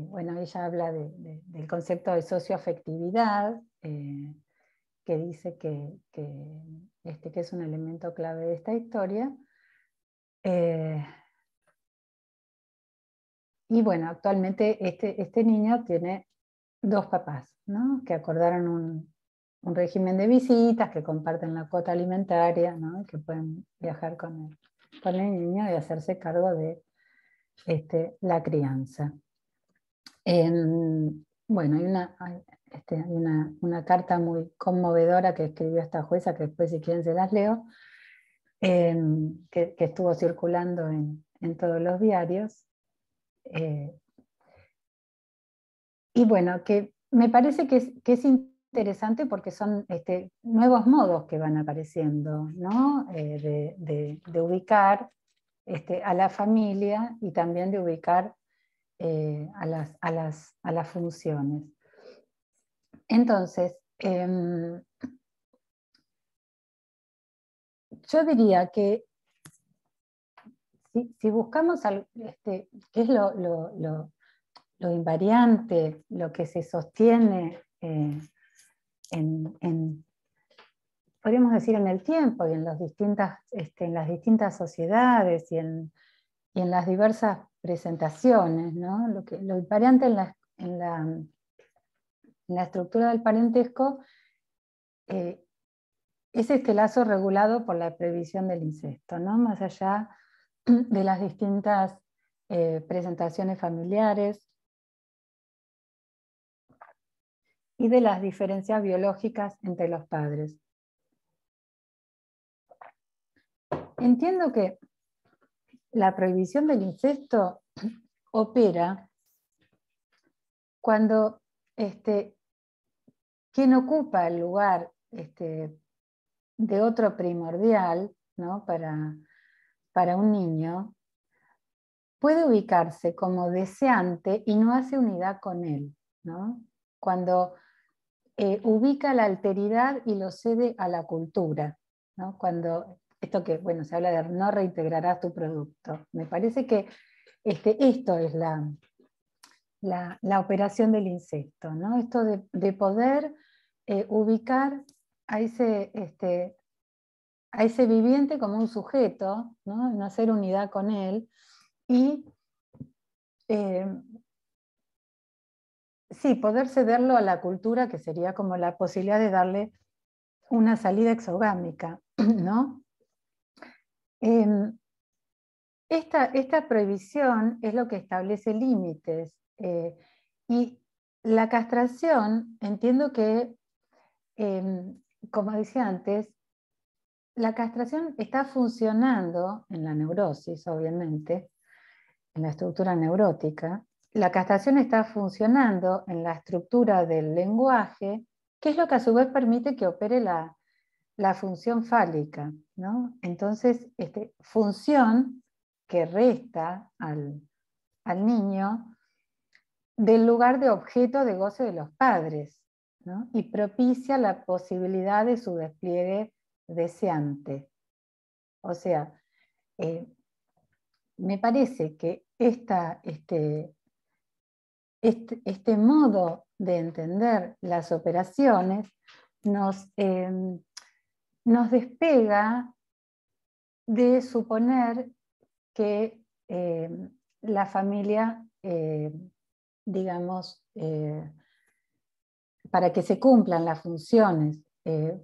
Bueno, ella habla del concepto de socioafectividad, que dice que es un elemento clave de esta historia. Y bueno, actualmente este niño tiene 2 papás, ¿no? Que acordaron un régimen de visitas, que comparten la cuota alimentaria, ¿no? Que pueden viajar con el niño y hacerse cargo de la crianza. Bueno, hay una carta muy conmovedora que escribió esta jueza, que después si quieren se las leo, que estuvo circulando en todos los diarios. Y bueno, que me parece que es interesante porque son nuevos modos que van apareciendo, ¿no? De ubicar a la familia y también de ubicar a las funciones. Entonces, yo diría que si buscamos qué es lo invariante, lo que se sostiene podríamos decir, en el tiempo y en, en las distintas sociedades y en las diversas presentaciones, ¿no? Lo invariante en la estructura del parentesco es este lazo regulado por la prohibición del incesto, ¿no? Más allá de las distintas presentaciones familiares y de las diferencias biológicas entre los padres. Entiendo que la prohibición del incesto opera cuando quien ocupa el lugar de otro primordial, ¿no? para un niño, puede ubicarse como deseante y no hace unidad con él, ¿no? Cuando ubica la alteridad y lo cede a la cultura, ¿no? Cuando esto que, bueno, se habla de no reintegrarás tu producto. Me parece que esto es la operación del incesto, ¿no? Esto de poder ubicar a ese viviente como un sujeto, ¿no? No hacer unidad con él, y sí, poder cederlo a la cultura, que sería como la posibilidad de darle una salida exogámica, ¿no? Esta prohibición es lo que establece límites, y la castración, entiendo que, como decía antes, la castración está funcionando en la neurosis, obviamente, en la estructura neurótica. La castración está funcionando en la estructura del lenguaje, que es lo que a su vez permite que opere la función fálica, ¿no? Entonces, función que resta al niño del lugar de objeto de goce de los padres, ¿no? Y propicia la posibilidad de su despliegue deseante. O sea, me parece que este modo de entender las operaciones nos despega de suponer que la familia, digamos, para que se cumplan las funciones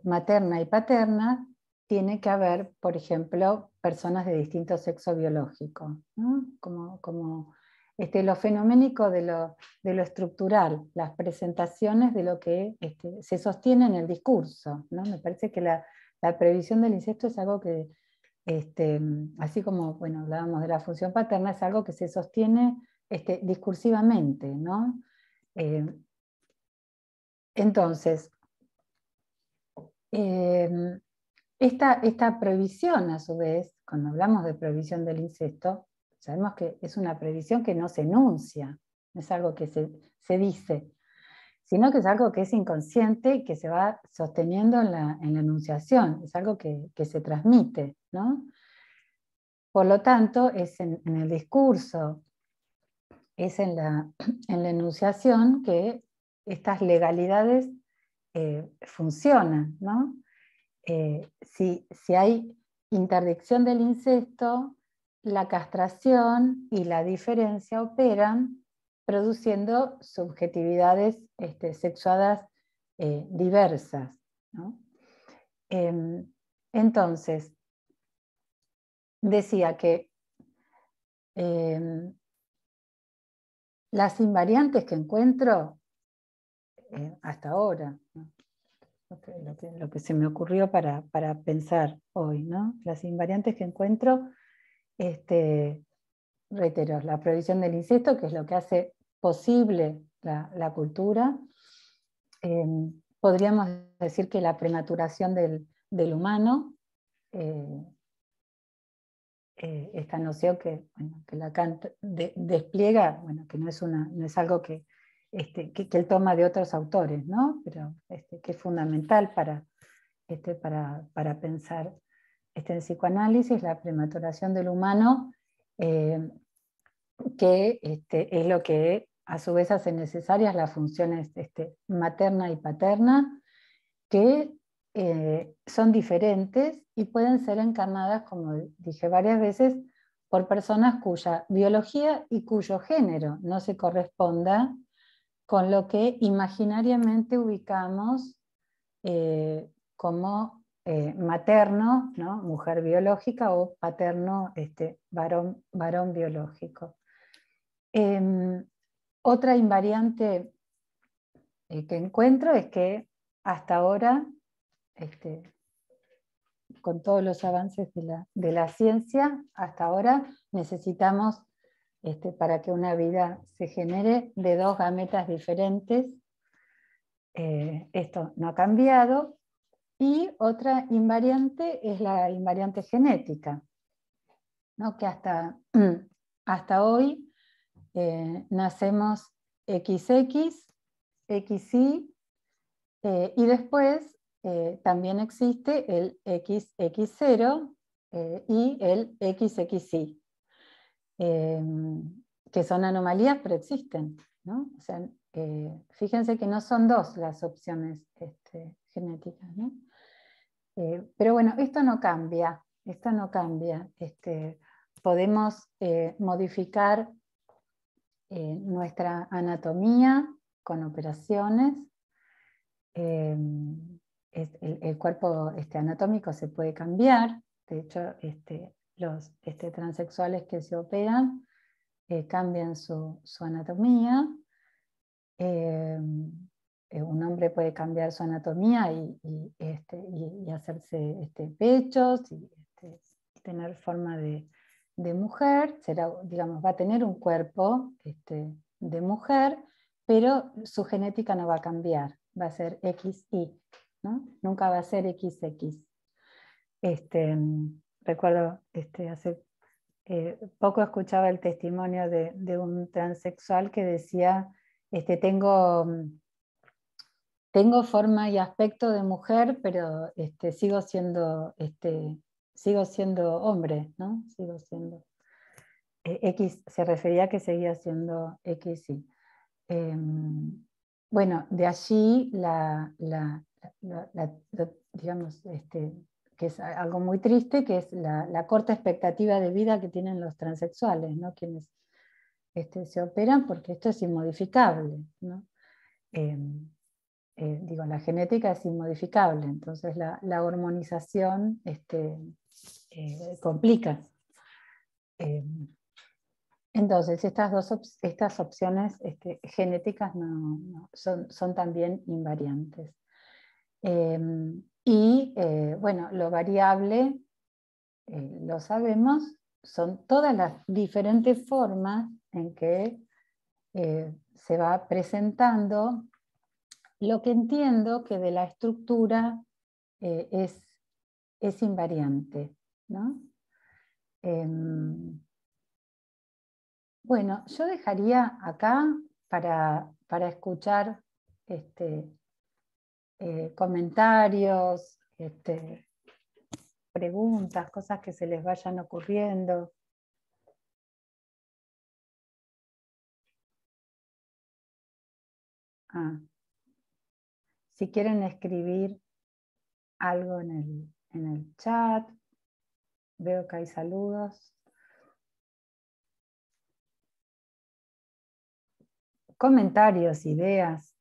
materna y paterna, tiene que haber, por ejemplo, personas de distinto sexo biológico, ¿no? Como lo fenoménico de lo estructural, las presentaciones de lo que se sostiene en el discurso, ¿no? Me parece que la previsión del incesto es algo que, así como, bueno, hablábamos de la función paterna, es algo que se sostiene discursivamente, ¿no? Entonces, esta prohibición, a su vez, cuando hablamos de prohibición del incesto, sabemos que es una prohibición que no se enuncia, no es algo que se dice, sino que es algo que es inconsciente y que se va sosteniendo en la enunciación, es algo que se transmite, ¿no? Por lo tanto, es en el discurso, es en la enunciación que estas legalidades funcionan, ¿no? Si hay interdicción del incesto, la castración y la diferencia operan produciendo subjetividades sexuadas diversas, ¿no? Entonces, decía que las invariantes que encuentro hasta ahora, ¿no? Lo que se me ocurrió para pensar hoy, ¿no? Las invariantes que encuentro, reitero, la prohibición del incesto, que es lo que hace posible la cultura. Podríamos decir que la prematuración del humano, esta noción que Lacan despliega, bueno, que no es algo que él toma de otros autores, ¿no? Pero que es fundamental para pensar en psicoanálisis, la prematuración del humano, que es lo que a su vez hacen necesarias las funciones materna y paterna, que son diferentes y pueden ser encarnadas, como dije varias veces, por personas cuya biología y cuyo género no se corresponda con lo que imaginariamente ubicamos como materno, ¿no? Mujer biológica, o paterno, varón biológico. Otra invariante que encuentro es que hasta ahora, con todos los avances de la ciencia, hasta ahora necesitamos, para que una vida se genere, de 2 gametas diferentes. Esto no ha cambiado. Y otra invariante es la invariante genética, ¿no? Que hasta hoy nacemos XX, XY, y después también existe el XX0 y el XXY, que son anomalías, pero existen, ¿no? O sea, fíjense que no son 2 las opciones genéticas, ¿no? Pero bueno, esto no cambia. Podemos modificar nuestra anatomía con operaciones. El cuerpo anatómico se puede cambiar. De hecho, los transexuales que se operan cambian su anatomía. Un hombre puede cambiar su anatomía y hacerse pechos y tener forma de mujer. Va a tener un cuerpo de mujer, pero su genética no va a cambiar, va a ser XY, ¿no? Nunca va a ser XX. Recuerdo hace poco escuchaba el testimonio de un transexual que decía: tengo forma y aspecto de mujer, pero sigo siendo hombre, ¿no? Sigo siendo X, se refería a que seguía siendo XY. Bueno, de allí digamos, que es algo muy triste, que es la corta expectativa de vida que tienen los transexuales, ¿no? Quienes se operan, porque esto es inmodificable, ¿no? La genética es inmodificable, entonces la hormonización complica. Entonces, estas opciones genéticas son también invariantes. Bueno, lo variable, lo sabemos, son todas las diferentes formas en que se va presentando lo que entiendo que de la estructura es invariante, ¿no? Bueno, yo dejaría acá para escuchar comentarios, preguntas, cosas que se les vayan ocurriendo. Si quieren escribir algo en el chat, veo que hay saludos. Comentarios, ideas.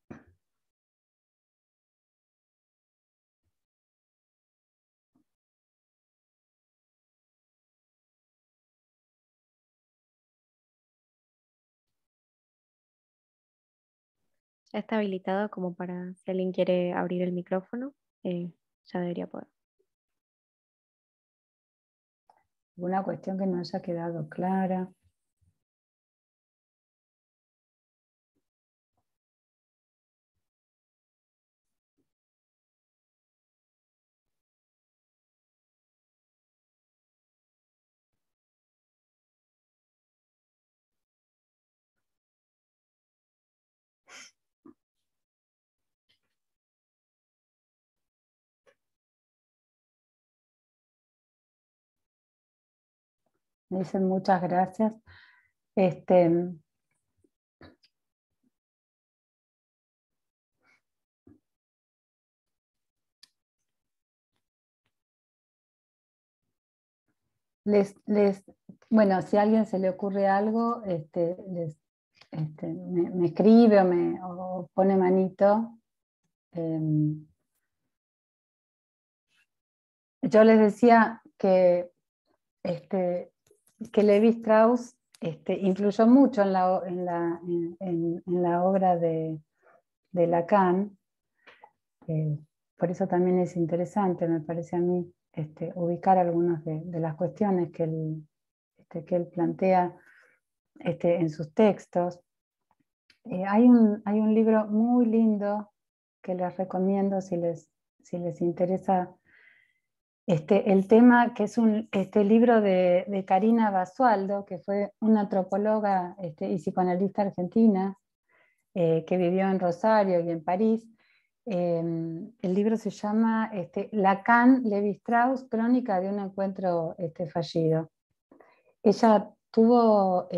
Ya está habilitado como para si alguien quiere abrir el micrófono, ya debería poder. ¿Alguna cuestión que no haya quedado clara? Me dicen muchas gracias. bueno, si a alguien se le ocurre algo, me escribe o pone manito. Yo les decía que Levi Strauss influyó mucho en la obra de Lacan. Por eso también es interesante, me parece a mí, ubicar algunas de las cuestiones que él plantea en sus textos. Hay un libro muy lindo que les recomiendo si les interesa el tema, que es un libro de Karina Basualdo, que fue una antropóloga y psicoanalista argentina, que vivió en Rosario y en París. El libro se llama Lacan, Levi Strauss, Crónica de un encuentro fallido. Ella tuvo,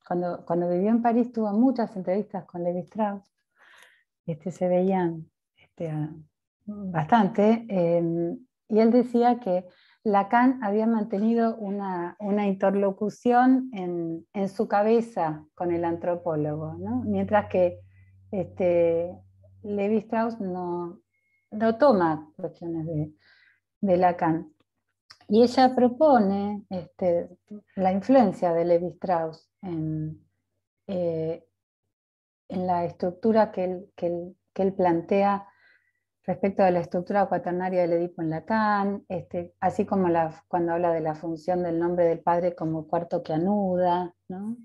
cuando vivió en París, tuvo muchas entrevistas con Levi Strauss, se veían bastante, y él decía que Lacan había mantenido una interlocución en su cabeza con el antropólogo, ¿no? Mientras que Levi Strauss no toma cuestiones de Lacan. Y ella propone la influencia de Levi Strauss en la estructura que él plantea respecto de la estructura cuaternaria del Edipo en Lacan, así como cuando habla de la función del nombre del padre como cuarto que anuda, ¿no?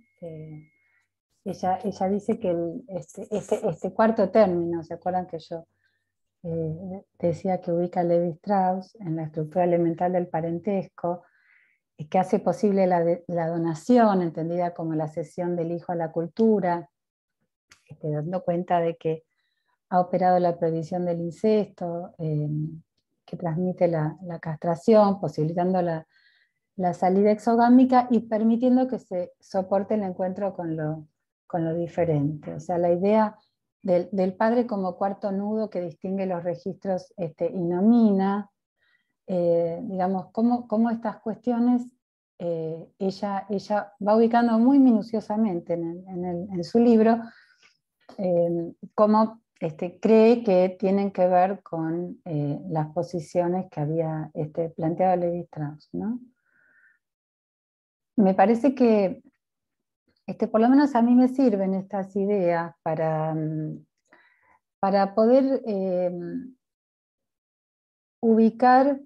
Ella dice que este cuarto término, ¿se acuerdan que yo decía que ubica a Levi Strauss en la estructura elemental del parentesco, y que hace posible la donación, entendida como la cesión del hijo a la cultura, dando cuenta de que ha operado la prohibición del incesto, que transmite la castración, posibilitando la salida exogámica y permitiendo que se soporte el encuentro con lo diferente. O sea, la idea del padre como cuarto nudo que distingue los registros y nomina, digamos, cómo estas cuestiones ella va ubicando muy minuciosamente en su libro, cómo cree que tienen que ver con las posiciones que había planteado Levi Strauss, ¿no? Me parece que por lo menos a mí me sirven estas ideas para poder ubicar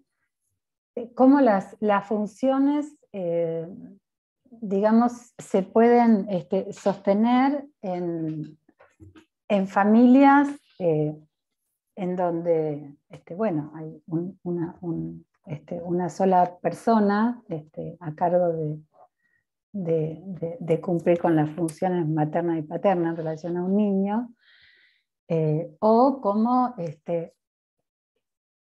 cómo las funciones, digamos, se pueden sostener en familias en donde bueno, hay una sola persona a cargo de cumplir con las funciones materna y paterna en relación a un niño, o cómo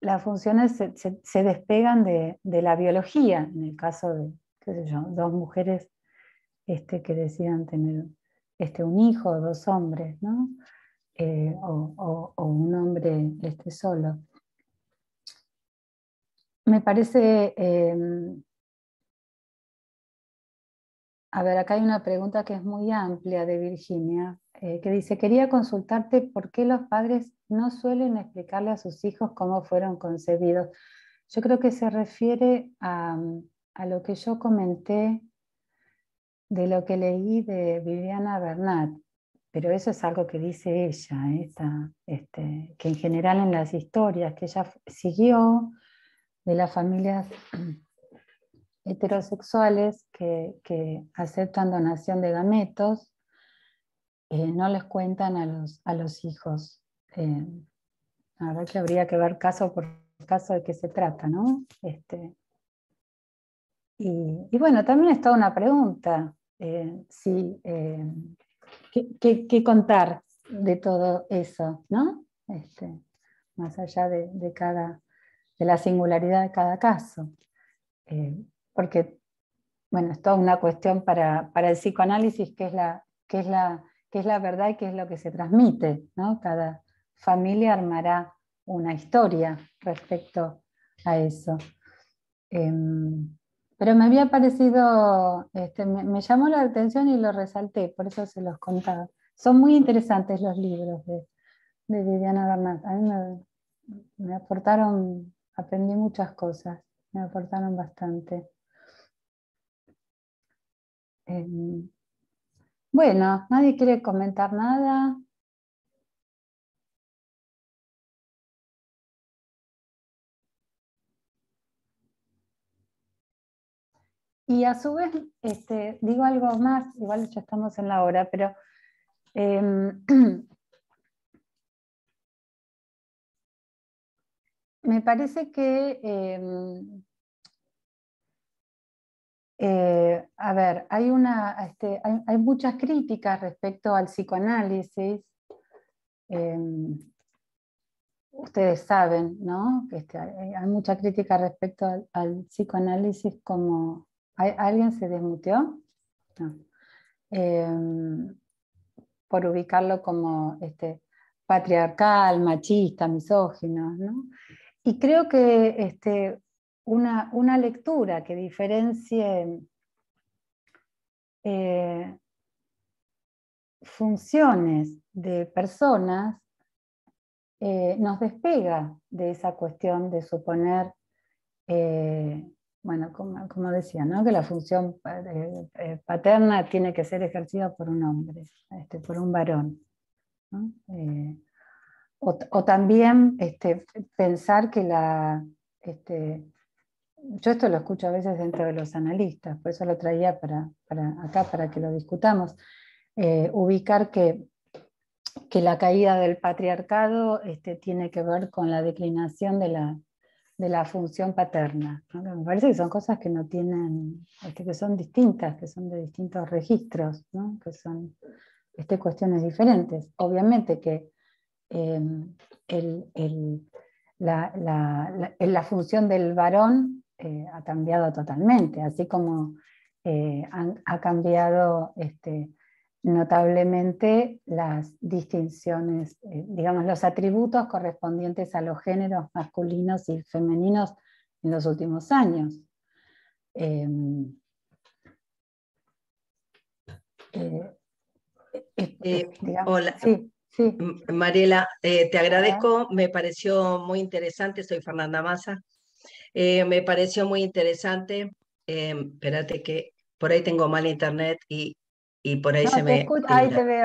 las funciones se despegan de la biología, en el caso de, qué sé yo, dos mujeres que decidan tener un hijo, o dos hombres, ¿no? O un hombre solo. Me parece, a ver, acá hay una pregunta que es muy amplia de Virginia, que dice, quería consultarte por qué los padres no suelen explicarle a sus hijos cómo fueron concebidos. Yo creo que se refiere a lo que yo comenté de lo que leí de Viviana Bernat, pero eso es algo que dice ella, que en general en las historias que ella siguió de las familias heterosexuales que aceptan donación de gametos, no les cuentan a los hijos. La verdad que habría que ver caso por caso de qué se trata, ¿no? Y bueno, también está una pregunta, ¿qué contar de todo eso, ¿no? Más allá de la singularidad de cada caso. Porque, bueno, es toda una cuestión para el psicoanálisis, qué es la verdad y qué es lo que se transmite, ¿no? Cada familia armará una historia respecto a eso. pero me había parecido, me llamó la atención y lo resalté, por eso se los contaba. Son muy interesantes los libros de Viviana Bernat. A mí me aportaron, aprendí muchas cosas, me aportaron bastante. Bueno, ¿nadie quiere comentar nada? Y a su vez, digo algo más, igual ya estamos en la hora, pero me parece que, a ver, hay muchas críticas respecto al psicoanálisis. Ustedes saben, ¿no? Que hay mucha crítica respecto al psicoanálisis como... ¿Alguien se desmuteó? No. Por ubicarlo como patriarcal, machista, misógino, ¿no? Y creo que una lectura que diferencie funciones de personas nos despega de esa cuestión de suponer, bueno, como decía, ¿no? Que la función paterna tiene que ser ejercida por un hombre, por un varón, ¿no? O también pensar que yo esto lo escucho a veces dentro de los analistas, por eso lo traía acá para que lo discutamos, ubicar que la caída del patriarcado tiene que ver con la declinación de la función paterna, ¿no? Me parece que son cosas que no tienen, que son distintas, que son de distintos registros, ¿no? Que son cuestiones diferentes. Obviamente que la función del varón ha cambiado totalmente, así como ha cambiado notablemente las distinciones, digamos, los atributos correspondientes a los géneros masculinos y femeninos en los últimos años. Digamos, Hola, sí, sí. Mariela, te agradezco, me pareció muy interesante, soy Fernanda Massa, me pareció muy interesante, espérate que por ahí tengo mal internet y por ahí No, se te me escucho, tilda.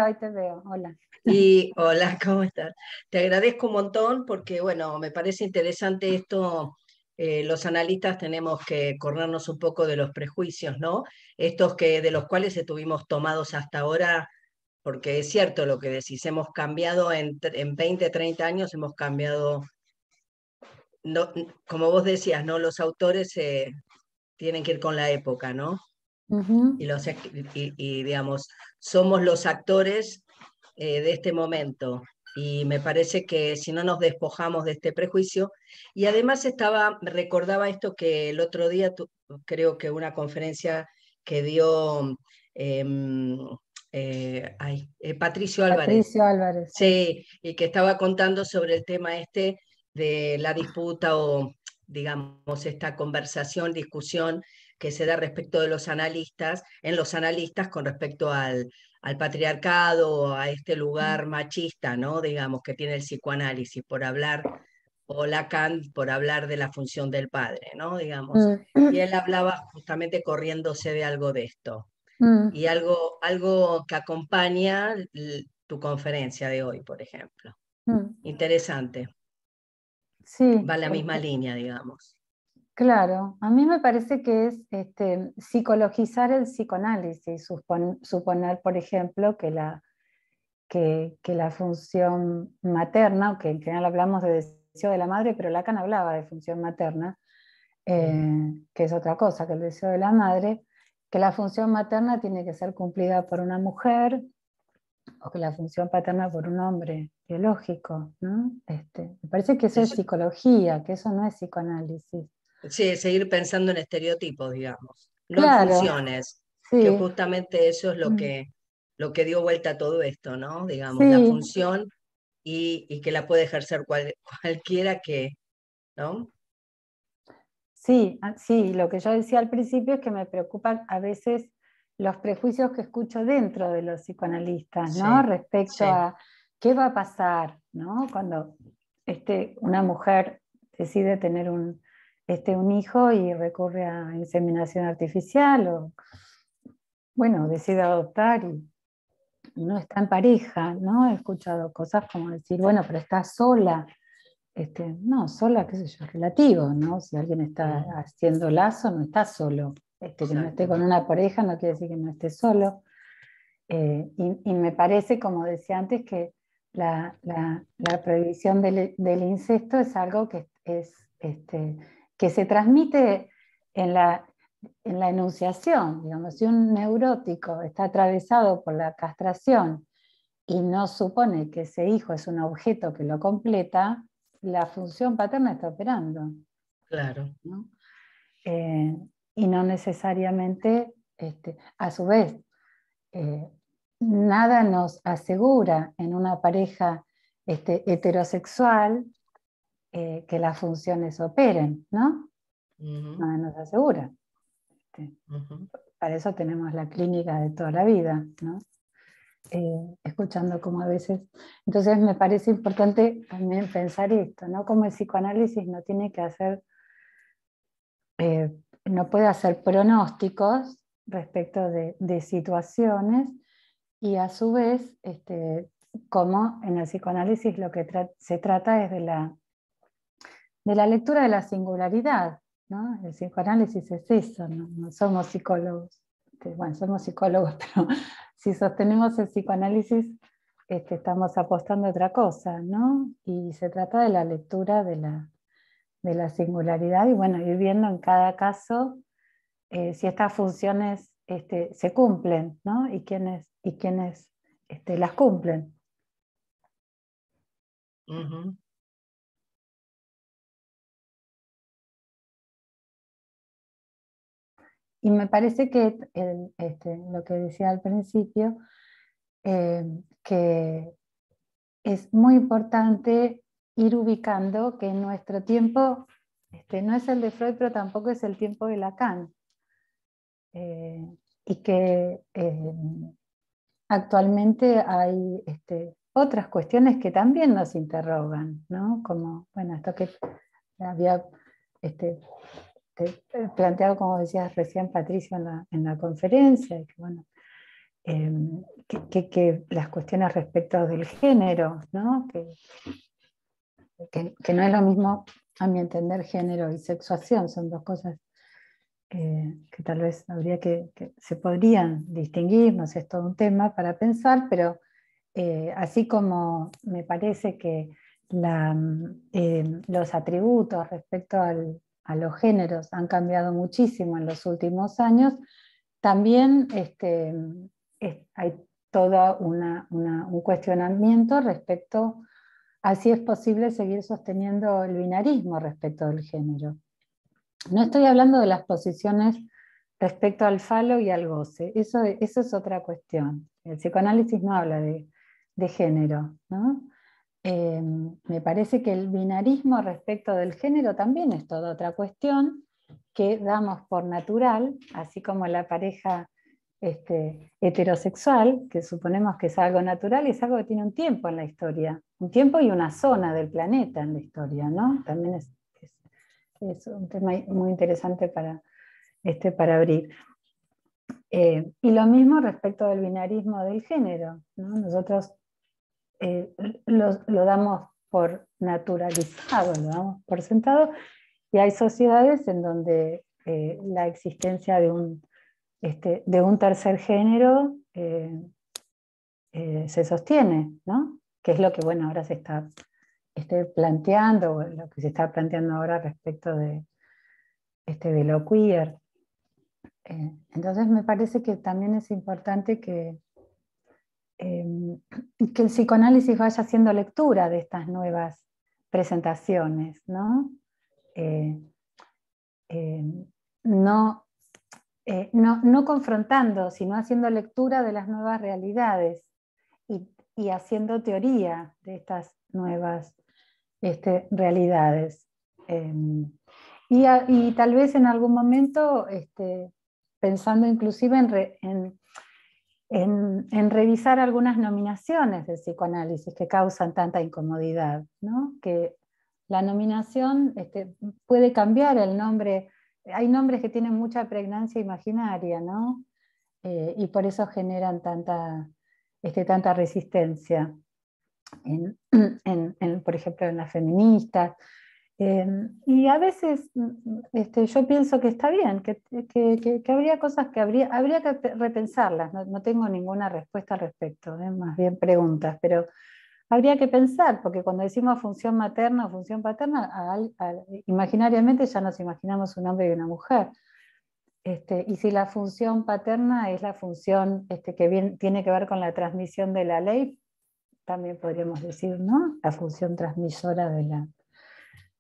ahí te veo, hola. Y hola, ¿cómo estás? Te agradezco un montón porque, bueno, me parece interesante esto. Los analistas tenemos que corrernos un poco de los prejuicios, ¿no? Estos de los cuales estuvimos tomados hasta ahora, porque es cierto lo que decís, hemos cambiado en 20, 30 años, hemos cambiado, no, como vos decías, ¿no? Los autores tienen que ir con la época, ¿no? Ujú. Digamos, somos los actores de este momento. Y me parece que si no nos despojamos de este prejuicio, y además recordaba esto que el otro día, creo que una conferencia que dio Patricio Álvarez, Patricio Álvarez, sí. sí, y que estaba contando sobre el tema de la disputa o, digamos, esta conversación, discusión que se da respecto de en los analistas con respecto al patriarcado, a este lugar machista, ¿no? Digamos, que tiene el psicoanálisis por hablar, o Lacan por hablar de la función del padre, ¿no? Digamos. Y él hablaba justamente corriéndose de algo de esto. Mm, Y algo que acompaña tu conferencia de hoy, por ejemplo. mm. Interesante. Sí, Va en la misma línea, digamos. claro. A mí me parece que es psicologizar el psicoanálisis, suponer, por ejemplo, que la función materna, aunque en general hablamos de deseo de la madre, pero Lacan hablaba de función materna, que es otra cosa que el deseo de la madre, que la función materna tiene que ser cumplida por una mujer o que la función paterna por un hombre biológico, ¿no? Me parece que eso es psicología, que eso no es psicoanálisis. Sí, seguir pensando en estereotipos, digamos, no en Claro, funciones, que sí, justamente eso es mm, lo que dio vuelta a todo esto, ¿no? Digamos, la sí, función y que la puede ejercer cualquiera que, ¿no? Sí, sí, lo que yo decía al principio es que me preocupan a veces los prejuicios que escucho dentro de los psicoanalistas, ¿no? Sí, Respecto sí, a qué va a pasar, ¿no? Cuando una mujer decide tener un hijo y recurre a inseminación artificial o, bueno, decide adoptar y no está en pareja, ¿no? He escuchado cosas como decir, bueno, pero está sola. No, sola, qué sé yo, es relativo, ¿no? Si alguien está haciendo lazo, no está solo. Que no esté con exacto. una pareja no quiere decir que no esté solo. Y me parece, como decía antes, que la prohibición del incesto es algo que se transmite en la enunciación. Digamos, si un neurótico está atravesado por la castración y no supone que ese hijo es un objeto que lo completa, la función paterna está operando, Claro. ¿no? Y no necesariamente, a su vez, nada nos asegura en una pareja heterosexual que las funciones operen, ¿no? Ujú, Nada nos asegura. ujú. Para eso tenemos la clínica de toda la vida, ¿no? Escuchando como a veces. Entonces me parece importante también pensar esto, ¿no? Como el psicoanálisis no tiene que hacer, no puede hacer pronósticos respecto de situaciones y a su vez, como en el psicoanálisis lo que se trata es de la lectura de la singularidad, ¿no? El psicoanálisis es eso, no somos psicólogos. Bueno, somos psicólogos, pero si sostenemos el psicoanálisis, estamos apostando a otra cosa, ¿no? Y se trata de la lectura de la singularidad y bueno, ir viendo en cada caso si estas funciones se cumplen, ¿no? Y quiénes las cumplen. Ujú. Y me parece que lo que decía al principio, que es muy importante ir ubicando que nuestro tiempo no es el de Freud, pero tampoco es el tiempo de Lacan. Y que actualmente hay otras cuestiones que también nos interrogan, ¿no? Como, bueno, esto que había este, planteado, como decías recién Patricio en la conferencia, que, bueno, que las cuestiones respecto del género, ¿no? Que no es lo mismo, a mi entender, género y sexuación, son dos cosas que tal vez habría que se podrían distinguir, no sé, es todo un tema para pensar, pero así como me parece que los atributos respecto a los géneros han cambiado muchísimo en los últimos años, también hay todo un cuestionamiento respecto a si es posible seguir sosteniendo el binarismo respecto del género. No estoy hablando de las posiciones respecto al falo y al goce, eso es otra cuestión. El psicoanálisis no habla de género, ¿no? Me parece que el binarismo respecto del género también es toda otra cuestión que damos por natural, así como la pareja heterosexual, que suponemos que es algo natural y es algo que tiene un tiempo en la historia, un tiempo y una zona del planeta en la historia, ¿no? También es un tema muy interesante para abrir. Y lo mismo respecto del binarismo del género, ¿no? Nosotros lo damos por naturalizado, lo damos por sentado, y hay sociedades en donde la existencia de un tercer género se sostiene, ¿no? Que es lo que, bueno, ahora se está planteando, o lo que se está planteando ahora respecto de lo queer. Entonces me parece que también es importante que el psicoanálisis vaya haciendo lectura de estas nuevas presentaciones, ¿no? Eh, eh, no, no confrontando, sino haciendo lectura de las nuevas realidades y haciendo teoría de estas nuevas realidades. Y tal vez en algún momento, pensando inclusive en revisar algunas nominaciones del psicoanálisis que causan tanta incomodidad, ¿no? Que la nominación puede cambiar el nombre. Hay nombres que tienen mucha pregnancia imaginaria, ¿no? Y por eso generan tanta resistencia, por ejemplo, en las feministas. Y a veces yo pienso que está bien, que habría cosas que habría que repensarlas. No tengo ninguna respuesta al respecto, más bien preguntas, pero habría que pensar, porque cuando decimos función materna o función paterna, imaginariamente ya nos imaginamos un hombre y una mujer. Y si la función paterna es la función que tiene que ver con la transmisión de la ley, también podríamos decir, ¿no? La función transmisora de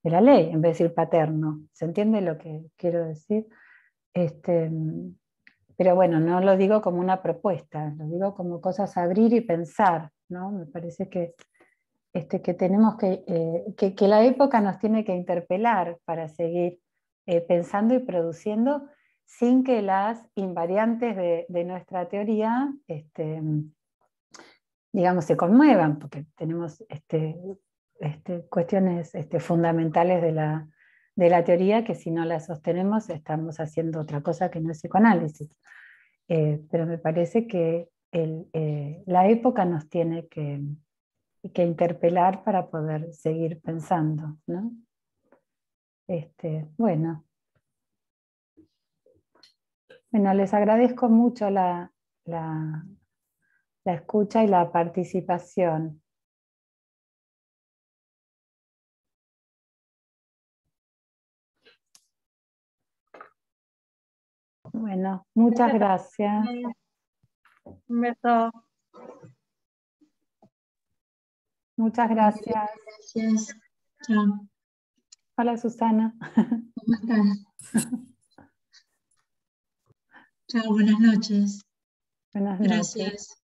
la ley, en vez de decir paterno. ¿Se entiende lo que quiero decir? Pero bueno, no lo digo como una propuesta, lo digo como cosas a abrir y pensar, ¿no? Me parece que tenemos que la época nos tiene que interpelar para seguir pensando y produciendo sin que las invariantes de nuestra teoría, digamos, se conmuevan, porque tenemos cuestiones fundamentales de la teoría que si no las sostenemos estamos haciendo otra cosa que no es psicoanálisis. Pero me parece que la época nos tiene que interpelar para poder seguir pensando, ¿no? Bueno, les agradezco mucho la escucha y la participación. Bueno, muchas gracias. Un beso. Muchas gracias. Gracias. Chao. Hola, Susana. ¿Cómo estás? Chao, buenas noches. Buenas noches. Gracias.